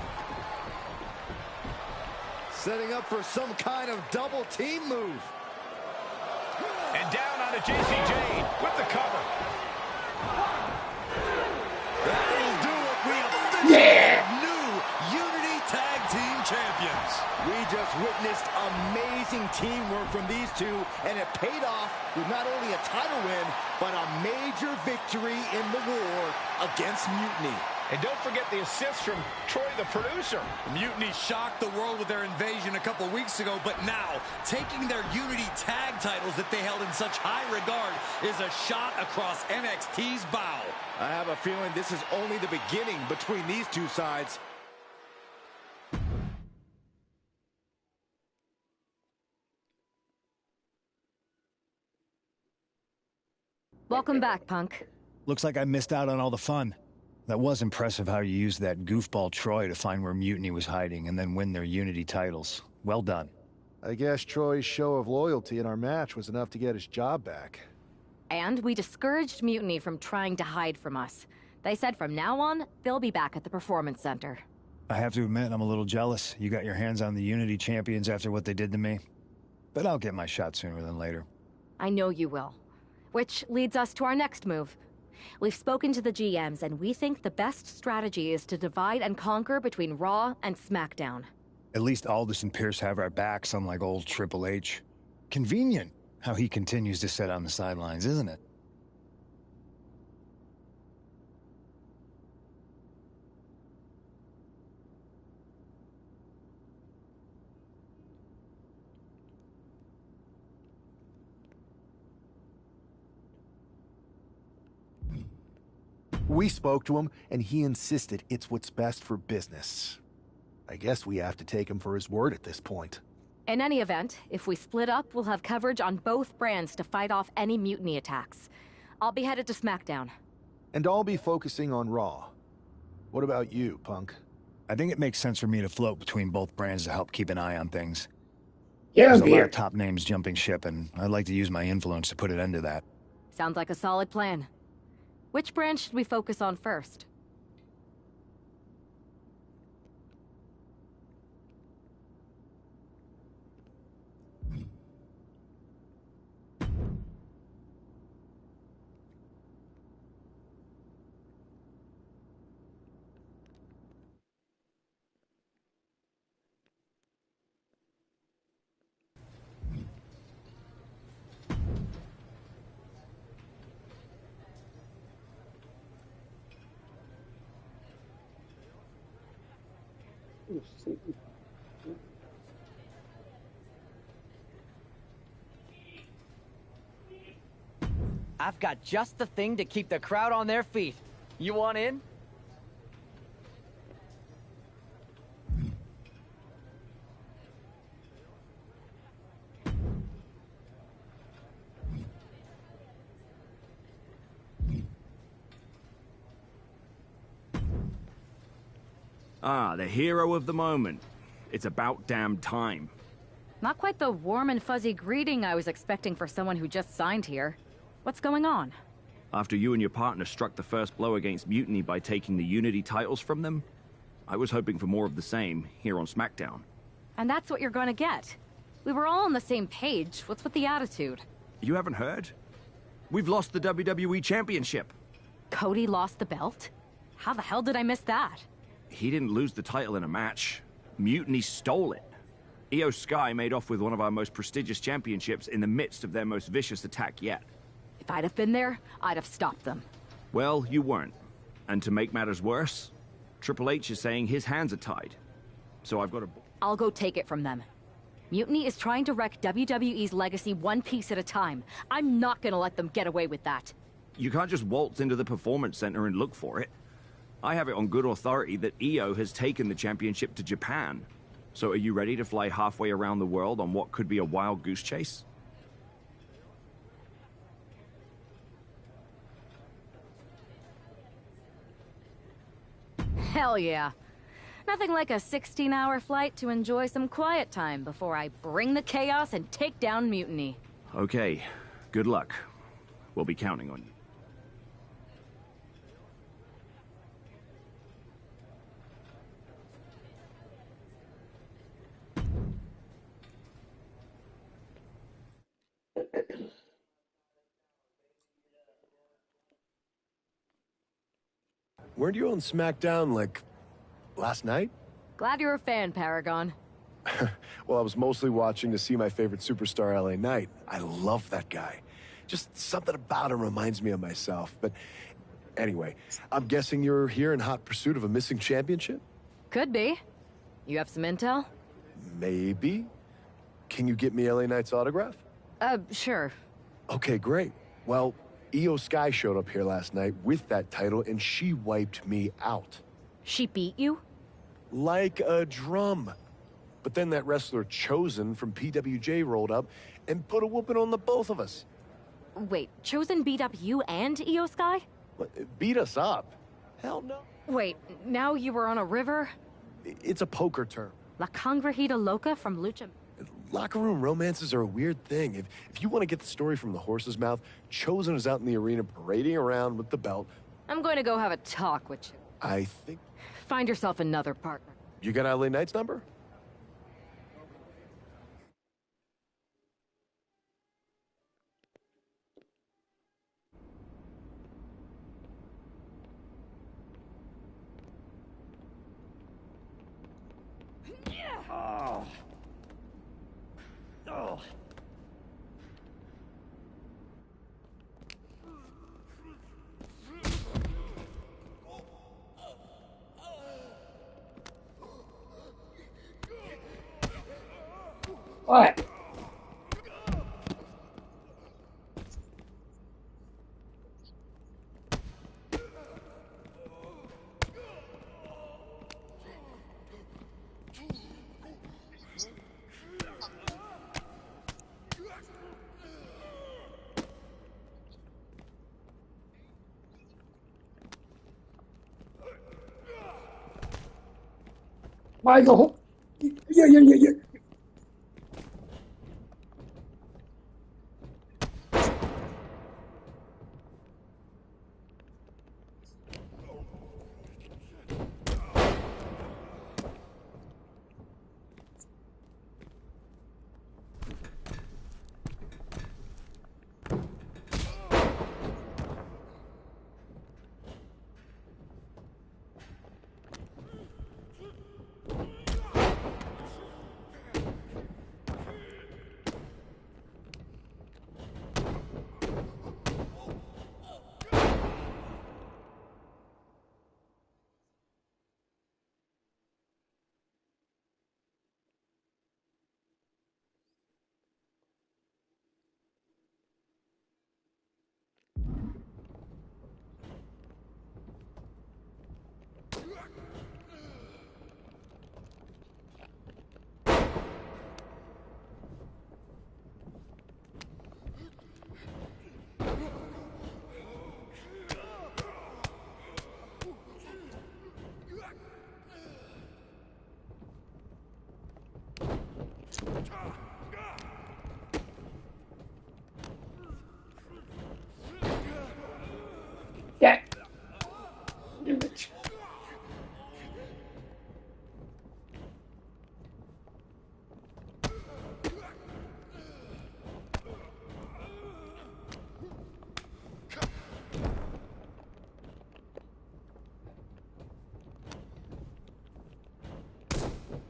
Setting up for some kind of double team move. And down onto JC Jane with the cover. That'll do it. We officially have new Unity Tag Team Champions. We just witnessed amazing teamwork from these two, and it paid off with not only a title win, but a major victory in the war against Mutiny. And don't forget the assist from Troy, the producer. Mutiny shocked the world with their invasion a couple weeks ago, but now, taking their Unity tag titles that they held in such high regard is a shot across NXT's bow. I have a feeling this is only the beginning between these two sides. Welcome back, Punk. Looks like I missed out on all the fun. That was impressive how you used that goofball Troy to find where Mutiny was hiding and then win their Unity titles. Well done. I guess Troy's show of loyalty in our match was enough to get his job back. And we discouraged Mutiny from trying to hide from us. They said from now on, they'll be back at the Performance Center. I have to admit, I'm a little jealous. You got your hands on the Unity champions after what they did to me. But I'll get my shot sooner than later. I know you will. Which leads us to our next move. We've spoken to the GMs, and we think the best strategy is to divide and conquer between Raw and SmackDown. At least Aldis and Pierce have our backs, unlike old Triple H. Convenient how he continues to sit on the sidelines, isn't it? We spoke to him, and he insisted it's what's best for business. I guess we have to take him for his word at this point. In any event, if we split up, we'll have coverage on both brands to fight off any Mutiny attacks. I'll be headed to SmackDown. And I'll be focusing on Raw. What about you, Punk? I think it makes sense for me to float between both brands to help keep an eye on things. Yeah, There's a lot of top names jumping ship, and I'd like to use my influence to put an end to that. Sounds like a solid plan. Which brand should we focus on first? I've got just the thing to keep the crowd on their feet. You want in? Ah, the hero of the moment. It's about damn time. Not quite the warm and fuzzy greeting I was expecting for someone who just signed here. What's going on? After you and your partner struck the first blow against Mutiny by taking the Unity titles from them, I was hoping for more of the same here on SmackDown. And that's what you're gonna get. We were all on the same page. What's with the attitude? You haven't heard? We've lost the WWE Championship. Cody lost the belt? How the hell did I miss that? He didn't lose the title in a match. Mutiny stole it. Io Sky made off with one of our most prestigious championships in the midst of their most vicious attack yet. If I'd have been there, I'd have stopped them. Well, you weren't. And to make matters worse, Triple H is saying his hands are tied. So I've got to... I'll go take it from them. Mutiny is trying to wreck WWE's legacy one piece at a time. I'm not gonna let them get away with that. You can't just waltz into the Performance Center and look for it. I have it on good authority that Io has taken the championship to Japan. So are you ready to fly halfway around the world on what could be a wild goose chase? Hell yeah. Nothing like a 16-hour flight to enjoy some quiet time before I bring the chaos and take down Mutiny. Okay, good luck. We'll be counting on you. Weren't you on SmackDown, like, last night? Glad you're a fan, Paragon. Well, I was mostly watching to see my favorite superstar, LA Knight. I love that guy. Just something about him reminds me of myself. But anyway, I'm guessing you're here in hot pursuit of a missing championship? Could be. You have some intel? Maybe. Can you get me LA Knight's autograph? Sure. Okay, great. Well, Io Sky showed up here last night with that title, and she wiped me out. She beat you? Like a drum. But then that wrestler Chosen from PWJ rolled up and put a whooping on the both of us. Wait, Chosen beat up you and Io Sky? What, beat us up? Hell no. Wait, now you were on a river? It's a poker term. La Congrejita Loca from Lucha... Locker room romances are a weird thing. If you want to get the story from the horse's mouth, Chosen is out in the arena parading around with the belt. I'm going to go have a talk with you. I think... Find yourself another partner. You got LA Knight's number? Oh. Oh. What? Michael, yeah. Yeah.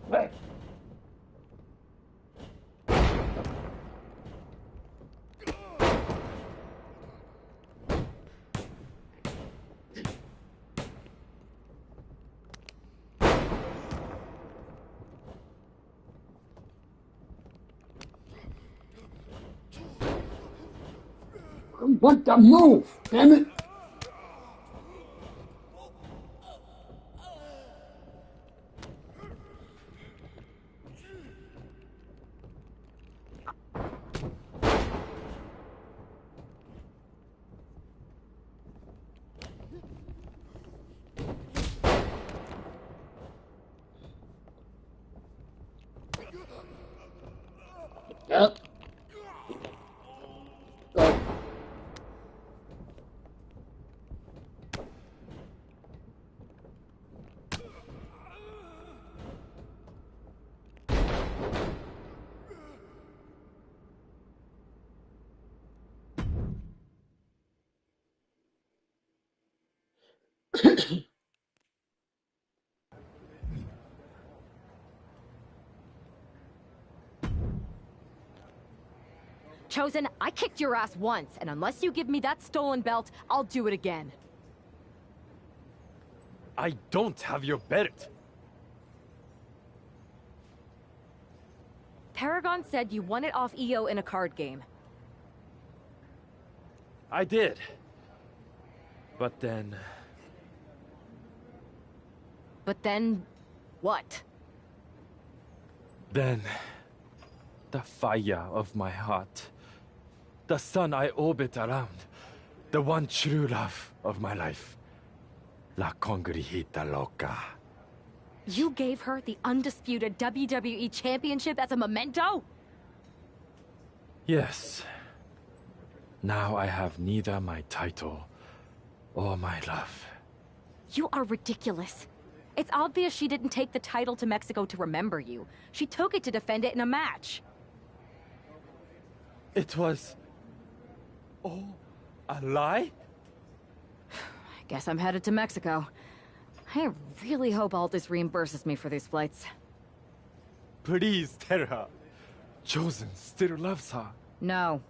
Right. What the move? Damn it. Yep. Go. Chosen, I kicked your ass once, and unless you give me that stolen belt, I'll do it again. I don't have your belt. Paragon said you won it off EO in a card game. I did. But then... But then... what? Then... the fire of my heart. The sun I orbit around. The one true love of my life. La Congregita Loca. You gave her the undisputed WWE Championship as a memento? Yes. Now I have neither my title or my love. You are ridiculous. It's obvious she didn't take the title to Mexico to remember you. She took it to defend it in a match. It was... all a lie? I guess I'm headed to Mexico. I really hope Aldous reimburses me for these flights. Please tell her. Chosen still loves her. No.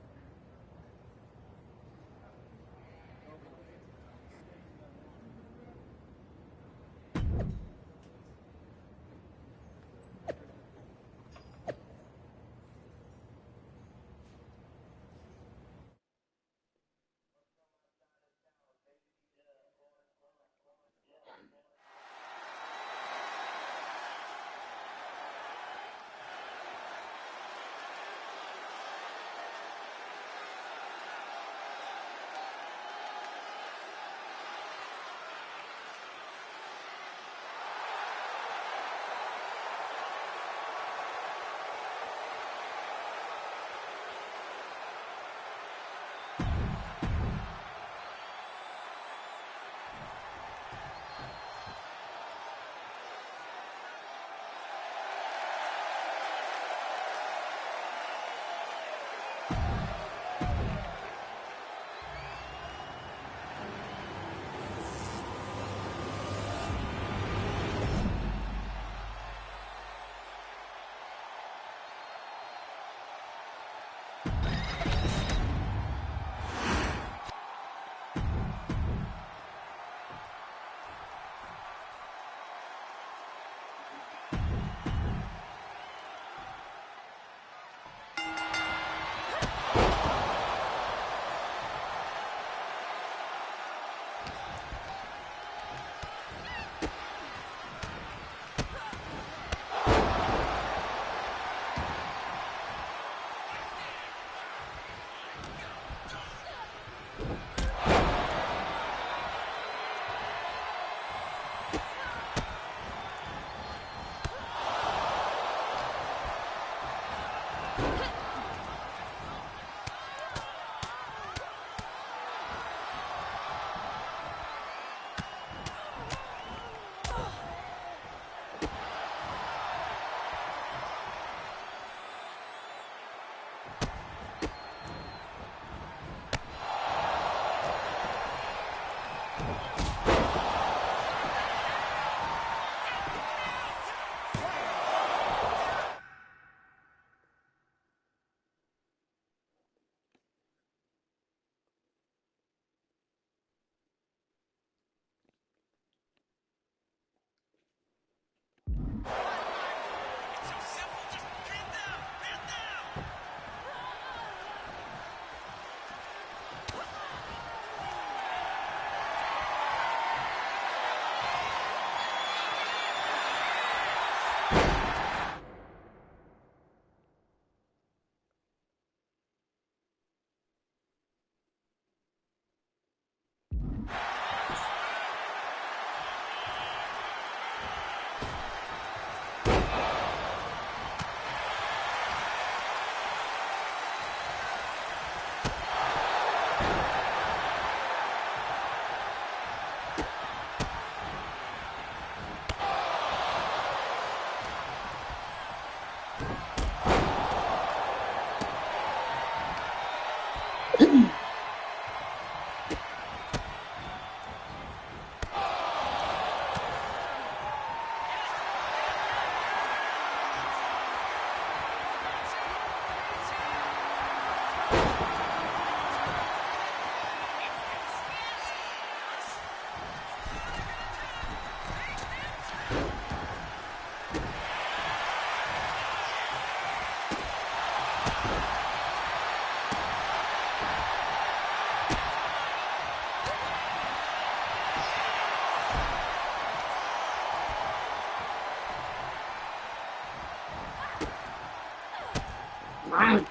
on.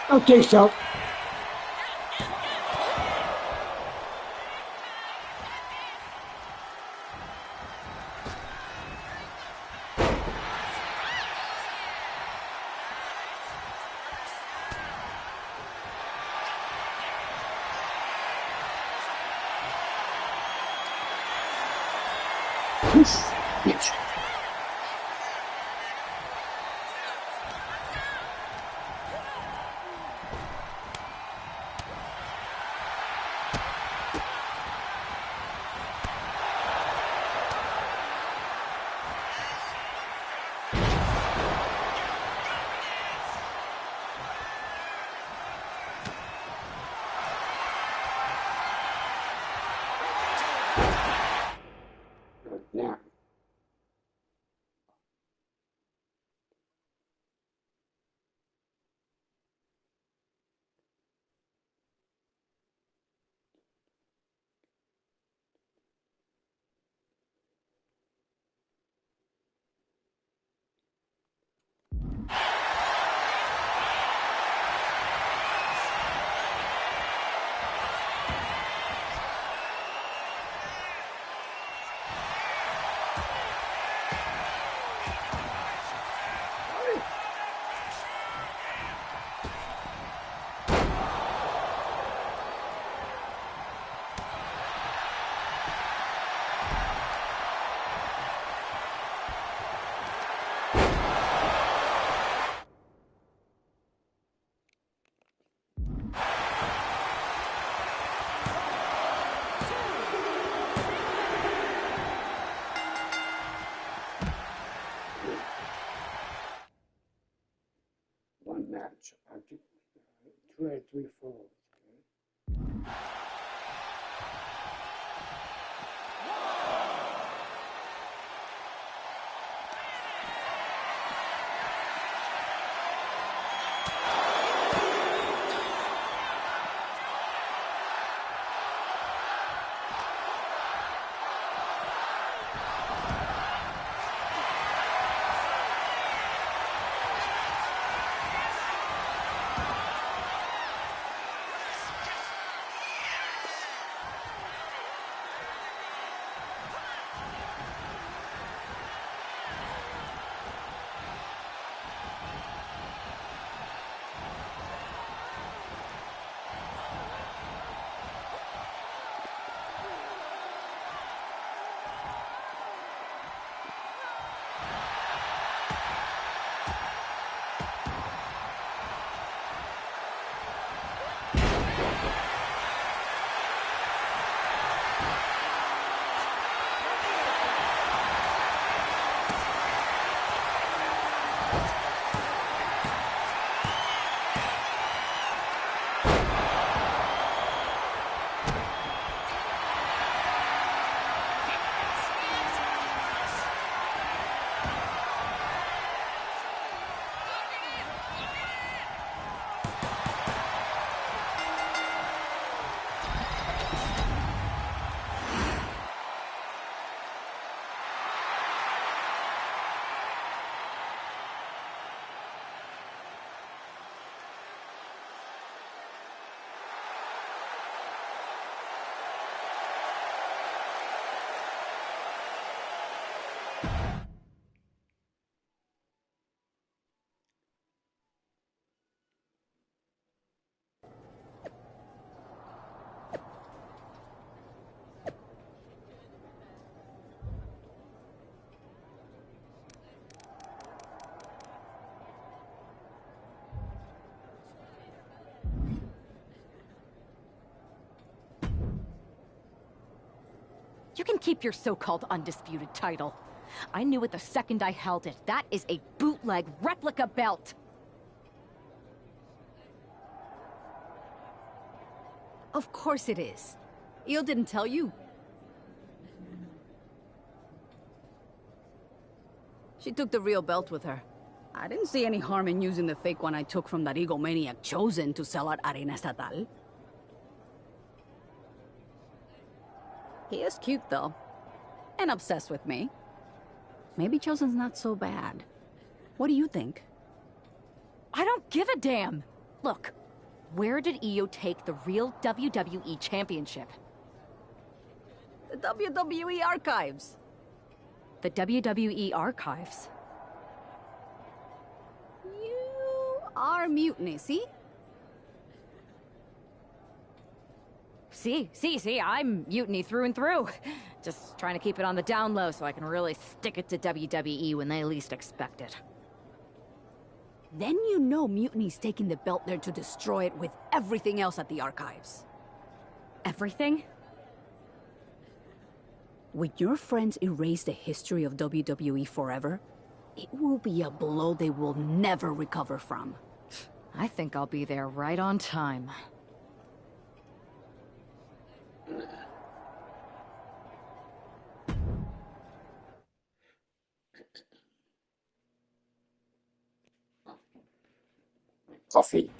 Don't think so. Yes. Now. One match. I think 2 out of 3 falls. can keep your so-called undisputed title. I knew it the second I held it. That is a bootleg replica belt. Of course it is. Io didn't tell you. She took the real belt with her. I didn't see any harm in using the fake one I took from that egomaniac Chosen to sell at Arena Estatal. He is cute, though. And obsessed with me. Maybe Chosen's not so bad. What do you think? I don't give a damn. Look, where did Io take the real WWE Championship? The WWE Archives. The WWE Archives? You are Mutiny, see? See, I'm Mutiny through and through. Just trying to keep it on the down low so I can really stick it to WWE when they least expect it. Then you know Mutiny's taking the belt there to destroy it with everything else at the Archives. Everything? When your friends erase the history of WWE forever, it will be a blow they will never recover from. I think I'll be there right on time. Coffee.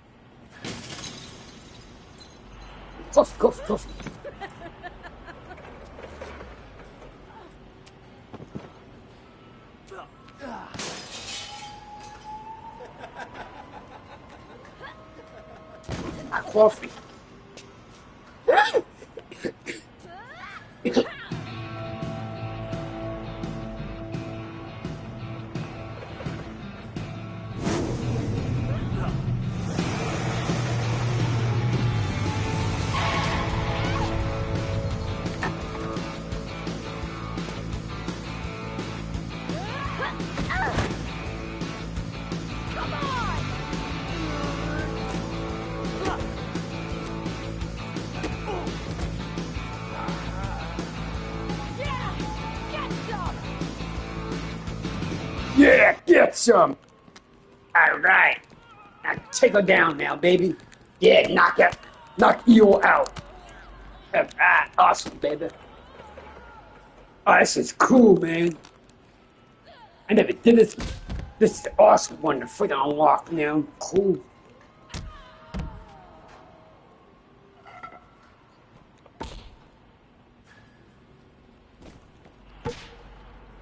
Coffee. Coffee. Yeah, get some. All right. Now take her down now, baby. Yeah, knock Io out. Ah, awesome, baby. Oh, this is cool, man. I never did this. This is an awesome one to freaking unlock, man. Cool.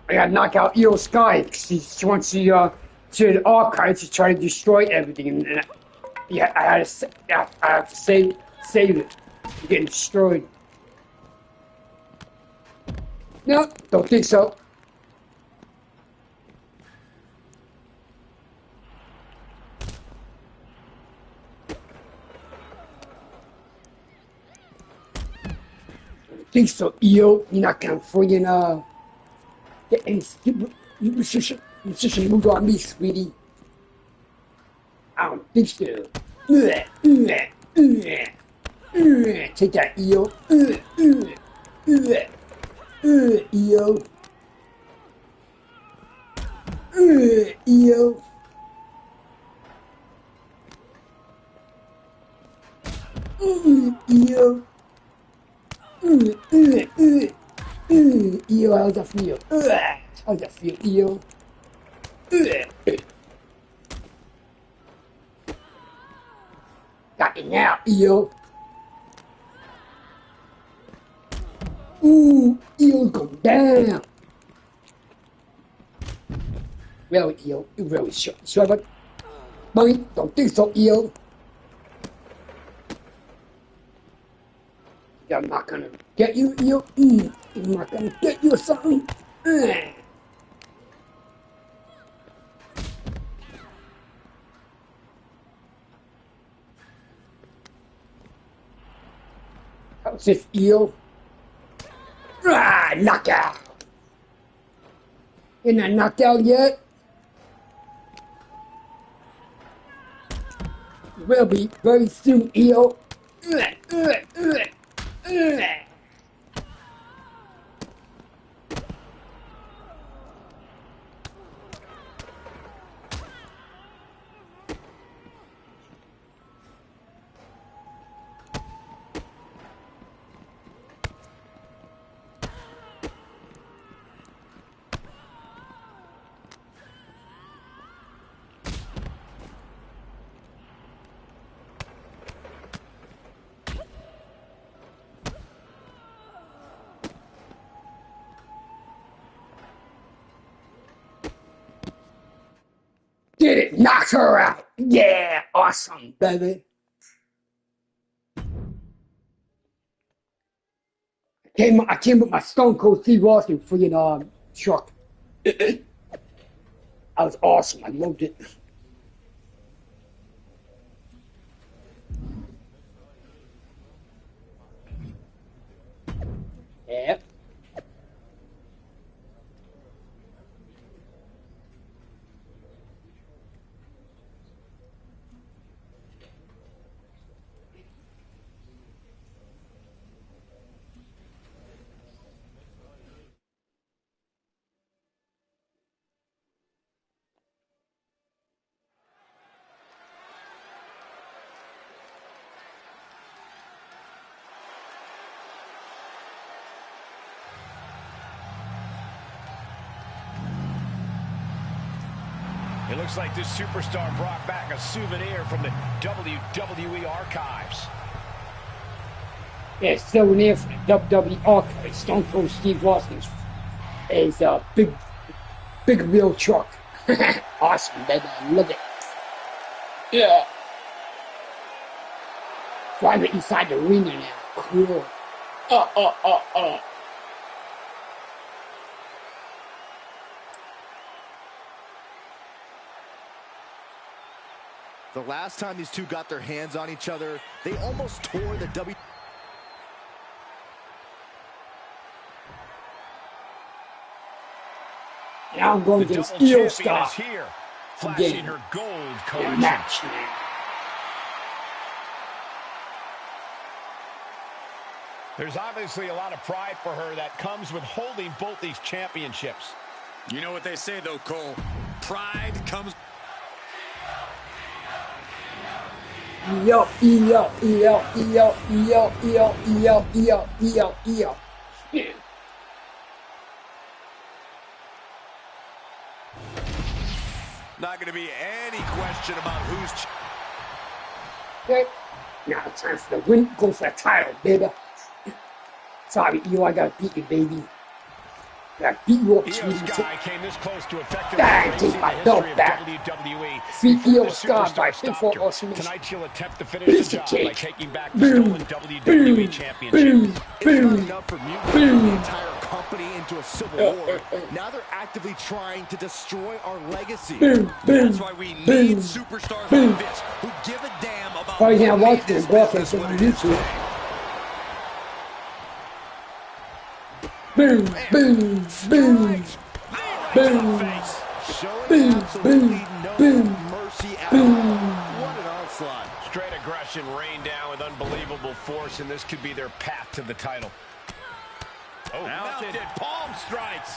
I gotta knock out Io Sky because she wants to the archives to try to destroy everything, and yeah, I have to save it. You're getting destroyed. No, don't think so. Think so, Io? You're not gonna friggin' get any stupid musician move on me, sweetie. I don't think so. Take that, Io. Io. Io. Io. Io, how's that feel? How's that feel, Io? Got it now, Io. Ooh, Io, go down. Really, Io, you really sure about it? Mommy, don't think so, Io. I'm not gonna get you, Io. I'm not gonna get you something. How's this, Io? Knockout! You're not knocked out yet? You will be very soon, Io. Did it. Knock her out. Yeah. Awesome, baby. I came with my Stone Cold Steve Austin friggin' truck. That was awesome. I loved it. Yep. It looks like this superstar brought back a souvenir from the WWE archives. Yeah, souvenir from the WWE archives. Stone Cold Steve Austin is a big wheel truck. Awesome, baby. I love it. Yeah. Driving inside the arena now. Cool. The last time these two got their hands on each other, they almost tore the W. Now I'm going against Io Star. Here, flashing her gold collection. Match now. There's obviously a lot of pride for her that comes with holding both these championships. You know what they say, though, Cole. Pride comes... Yo. Not going to be any question about who's... Okay. Now it's time for the win. Go for the title, baby. Sorry, Io, I gotta beat you, baby. Gotta beat you up, Io Sky came this close to effectively take my belt back. WWE. Beat Io Sky by pinfall or submission. Tonight she'll attempt to finish the job by taking back the stolen WWE Championship. It's not enough for mutiny the entire company into a civil war. Now they're actively trying to destroy our legacy. That's why we need superstars like this who give a damn about Probably can't what watch made this this broadcast business on what it is YouTube. today. Boom. Mercy at all. What an onslaught. Straight aggression rained down with unbelievable force, and this could be their path to the title. Oh, mounted palm strikes.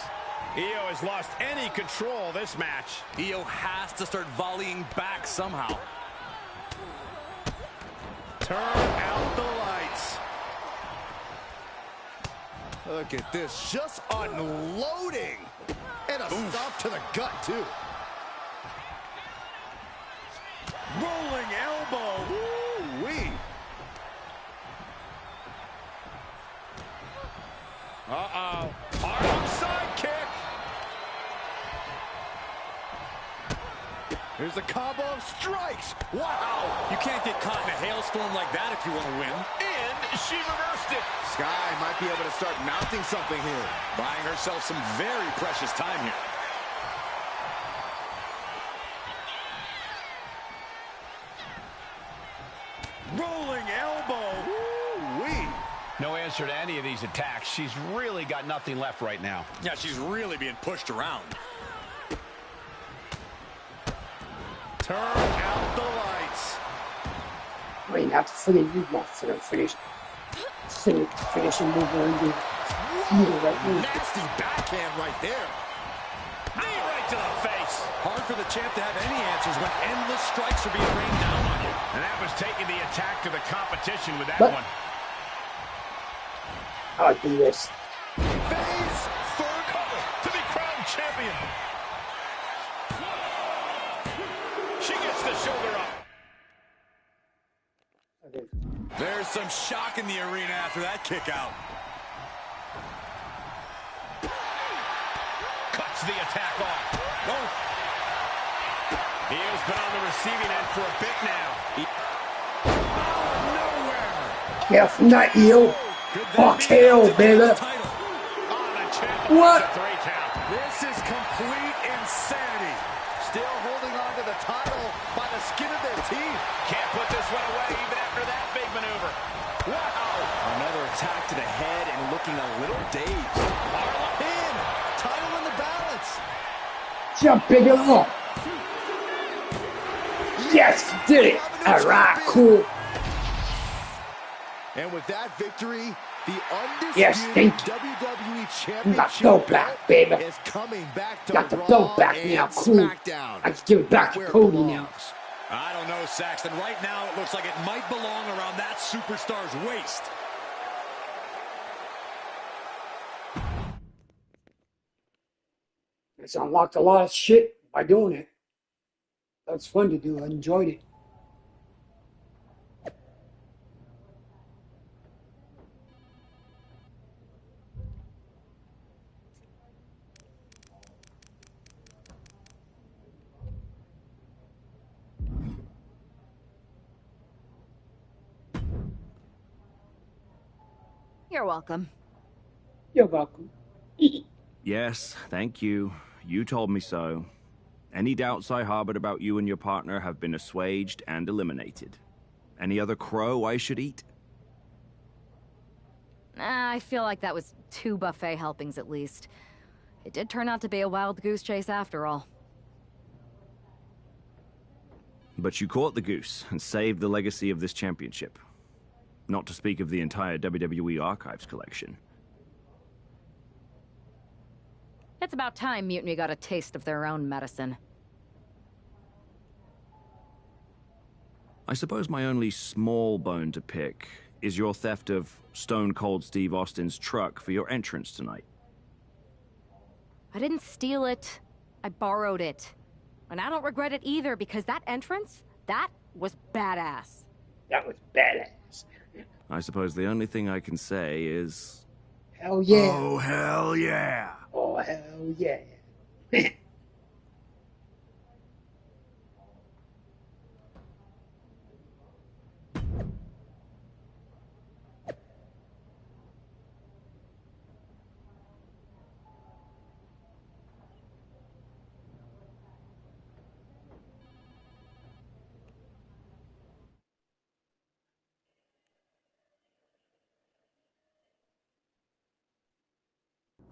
Io has lost any control of this match. Io has to start volleying back somehow. Turn out the lights. Look at this, just unloading. And a stop to the gut, too. Rolling elbow. Woo-wee. Uh-oh. Arm side kick. Here's a combo of strikes. Wow. You can't get caught in a hailstorm like that if you want to win. And she reversed it. Sky might be able to start mounting something here. Buying herself some very precious time here. Rolling elbow. Woo-wee. No answer to any of these attacks. She's really got nothing left right now. Yeah, she's really being pushed around. Turn out the lights. I mean, have to friggin' use my finishing move and do right move. Nasty backhand right there. Knee right to the face. Hard for the champ to have any answers when endless strikes are being rained down on you. And that was taking the attack to the competition with that But one. I like this. Face third cover to be crowned champion. She gets the shoulder up. There's some shock in the arena after that kick out. Cuts the attack off. Io's been on the receiving end for a bit now. Yeah, from that Io. Fuck hell, baby. What? This is complete insanity. Still holding on to the title by the skin of their teeth. Can't put this one away even after that big maneuver. Wow! Another attack to the head and looking a little dazed. Pin! Title in the balance. Jump bigger up. Yes, did it. All right, cool. And with that victory, the undisputed Yes, thank you. WWE Championship Got the belt back, baby. is coming back to Got the Raw belt back and now, cool. SmackDown. I can give it back to Cody now. I don't know, Saxton. Right now, it looks like it might belong around that superstar's waist. It's unlocked a lot of shit by doing it. That's fun to do. I enjoyed it. You're welcome. You're welcome. Yes, thank you. You told me so. Any doubts I harbored about you and your partner have been assuaged and eliminated. Any other crow I should eat? I feel like that was 2 buffet helpings at least. It did turn out to be a wild goose chase after all. But you caught the goose and saved the legacy of this championship. Not to speak of the entire WWE Archives collection. It's about time Mutiny got a taste of their own medicine. I suppose my only small bone to pick is your theft of Stone Cold Steve Austin's truck for your entrance tonight. I didn't steal it. I borrowed it. And I don't regret it either, because that entrance, that was badass. That was badass. I suppose the only thing I can say is... Hell yeah. Oh, hell yeah. Oh, hell yeah.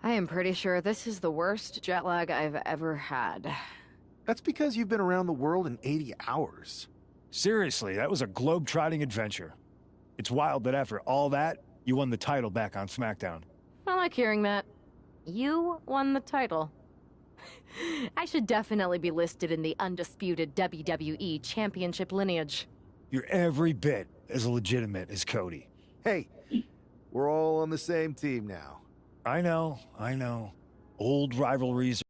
I am pretty sure this is the worst jet lag I've ever had. That's because you've been around the world in 80 hours. Seriously, that was a globe-trotting adventure. It's wild that after all that, you won the title back on SmackDown. I like hearing that. You won the title. I should definitely be listed in the undisputed WWE Championship lineage. You're every bit as legitimate as Cody. Hey, we're all on the same team now. I know. Old rivalries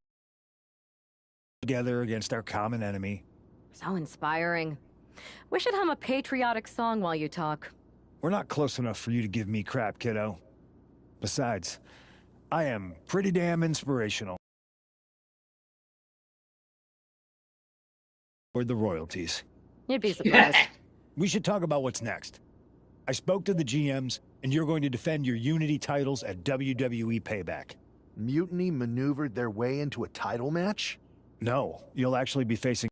together against our common enemy. So inspiring. We should hum a patriotic song while you talk. We're not close enough for you to give me crap, kiddo. Besides, I am pretty damn inspirational. For the royalties. You'd be surprised. We should talk about what's next. I spoke to the GMs, and you're going to defend your Unity titles at WWE Payback. Mutiny maneuvered their way into a title match? No, you'll actually be facing...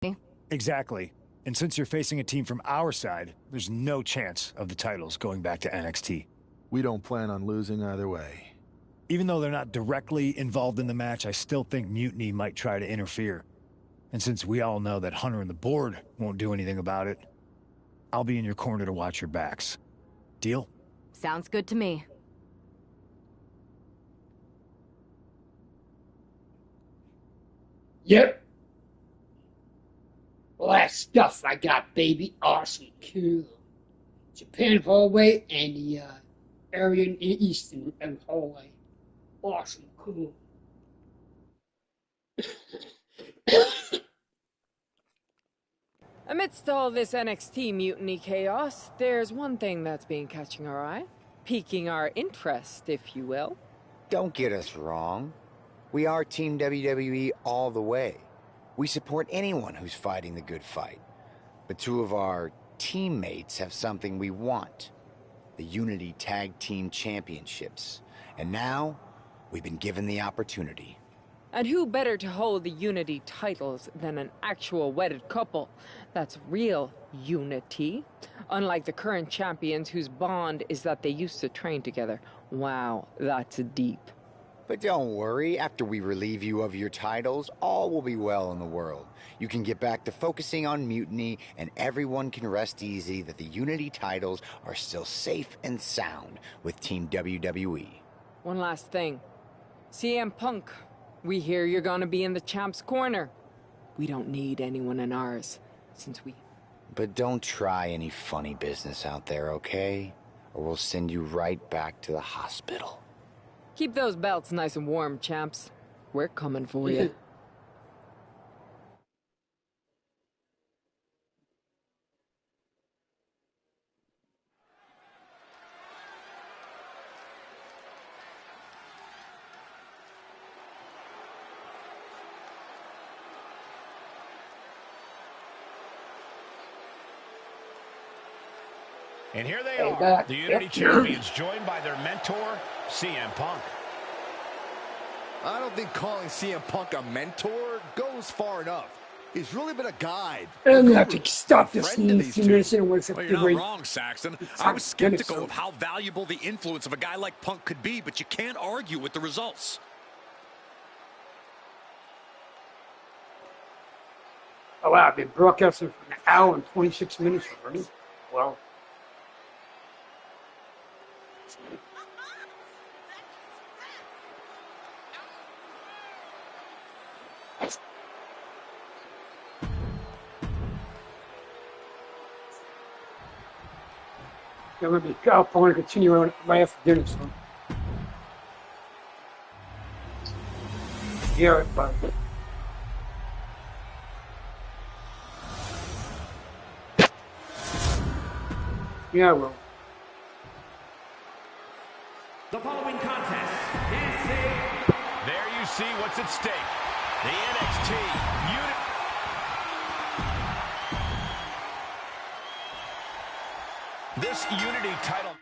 Me? Exactly. And since you're facing a team from our side, there's no chance of the titles going back to NXT. We don't plan on losing either way. Even though they're not directly involved in the match, I still think Mutiny might try to interfere. And since we all know that Hunter and the board won't do anything about it, I'll be in your corner to watch your backs. Deal? Sounds good to me. Yep. All that stuff I got, baby. Awesome, cool. Japan hallway and the Aryan Eastern hallway. Awesome, cool. Amidst all this NXT mutiny chaos, there's one thing that's been catching our eye. Piquing our interest, if you will. Don't get us wrong. We are Team WWE all the way. We support anyone who's fighting the good fight. But two of our teammates have something we want. The Unity Tag Team Championships. And now, we've been given the opportunity. And who better to hold the Unity titles than an actual wedded couple? That's real unity. Unlike the current champions whose bond is that they used to train together. Wow, that's deep. But don't worry, after we relieve you of your titles, all will be well in the world. You can get back to focusing on Mutiny, and everyone can rest easy that the Unity titles are still safe and sound with Team WWE. One last thing. CM Punk, we hear you're gonna be in the champ's corner. We don't need anyone in ours, since we... But don't try any funny business out there, okay? Or we'll send you right back to the hospital. Keep those belts nice and warm, champs. We're coming for you. And here they are, the Unity Champions, joined by their mentor, CM Punk. I don't think calling CM Punk a mentor goes far enough. He's really been a guide. And you have to stop this nation with Well, you're not wrong, Saxton. I was skeptical of how valuable the influence of a guy like Punk could be, but you can't argue with the results. Oh, wow, I've been broadcasting for an hour and 26 minutes already. Well. I'm going to be up. I want to continue on right after dinner, so. Yeah, but. Yeah, I will. The following contest is There you see what's at stake. The NXT Unity. This Unity title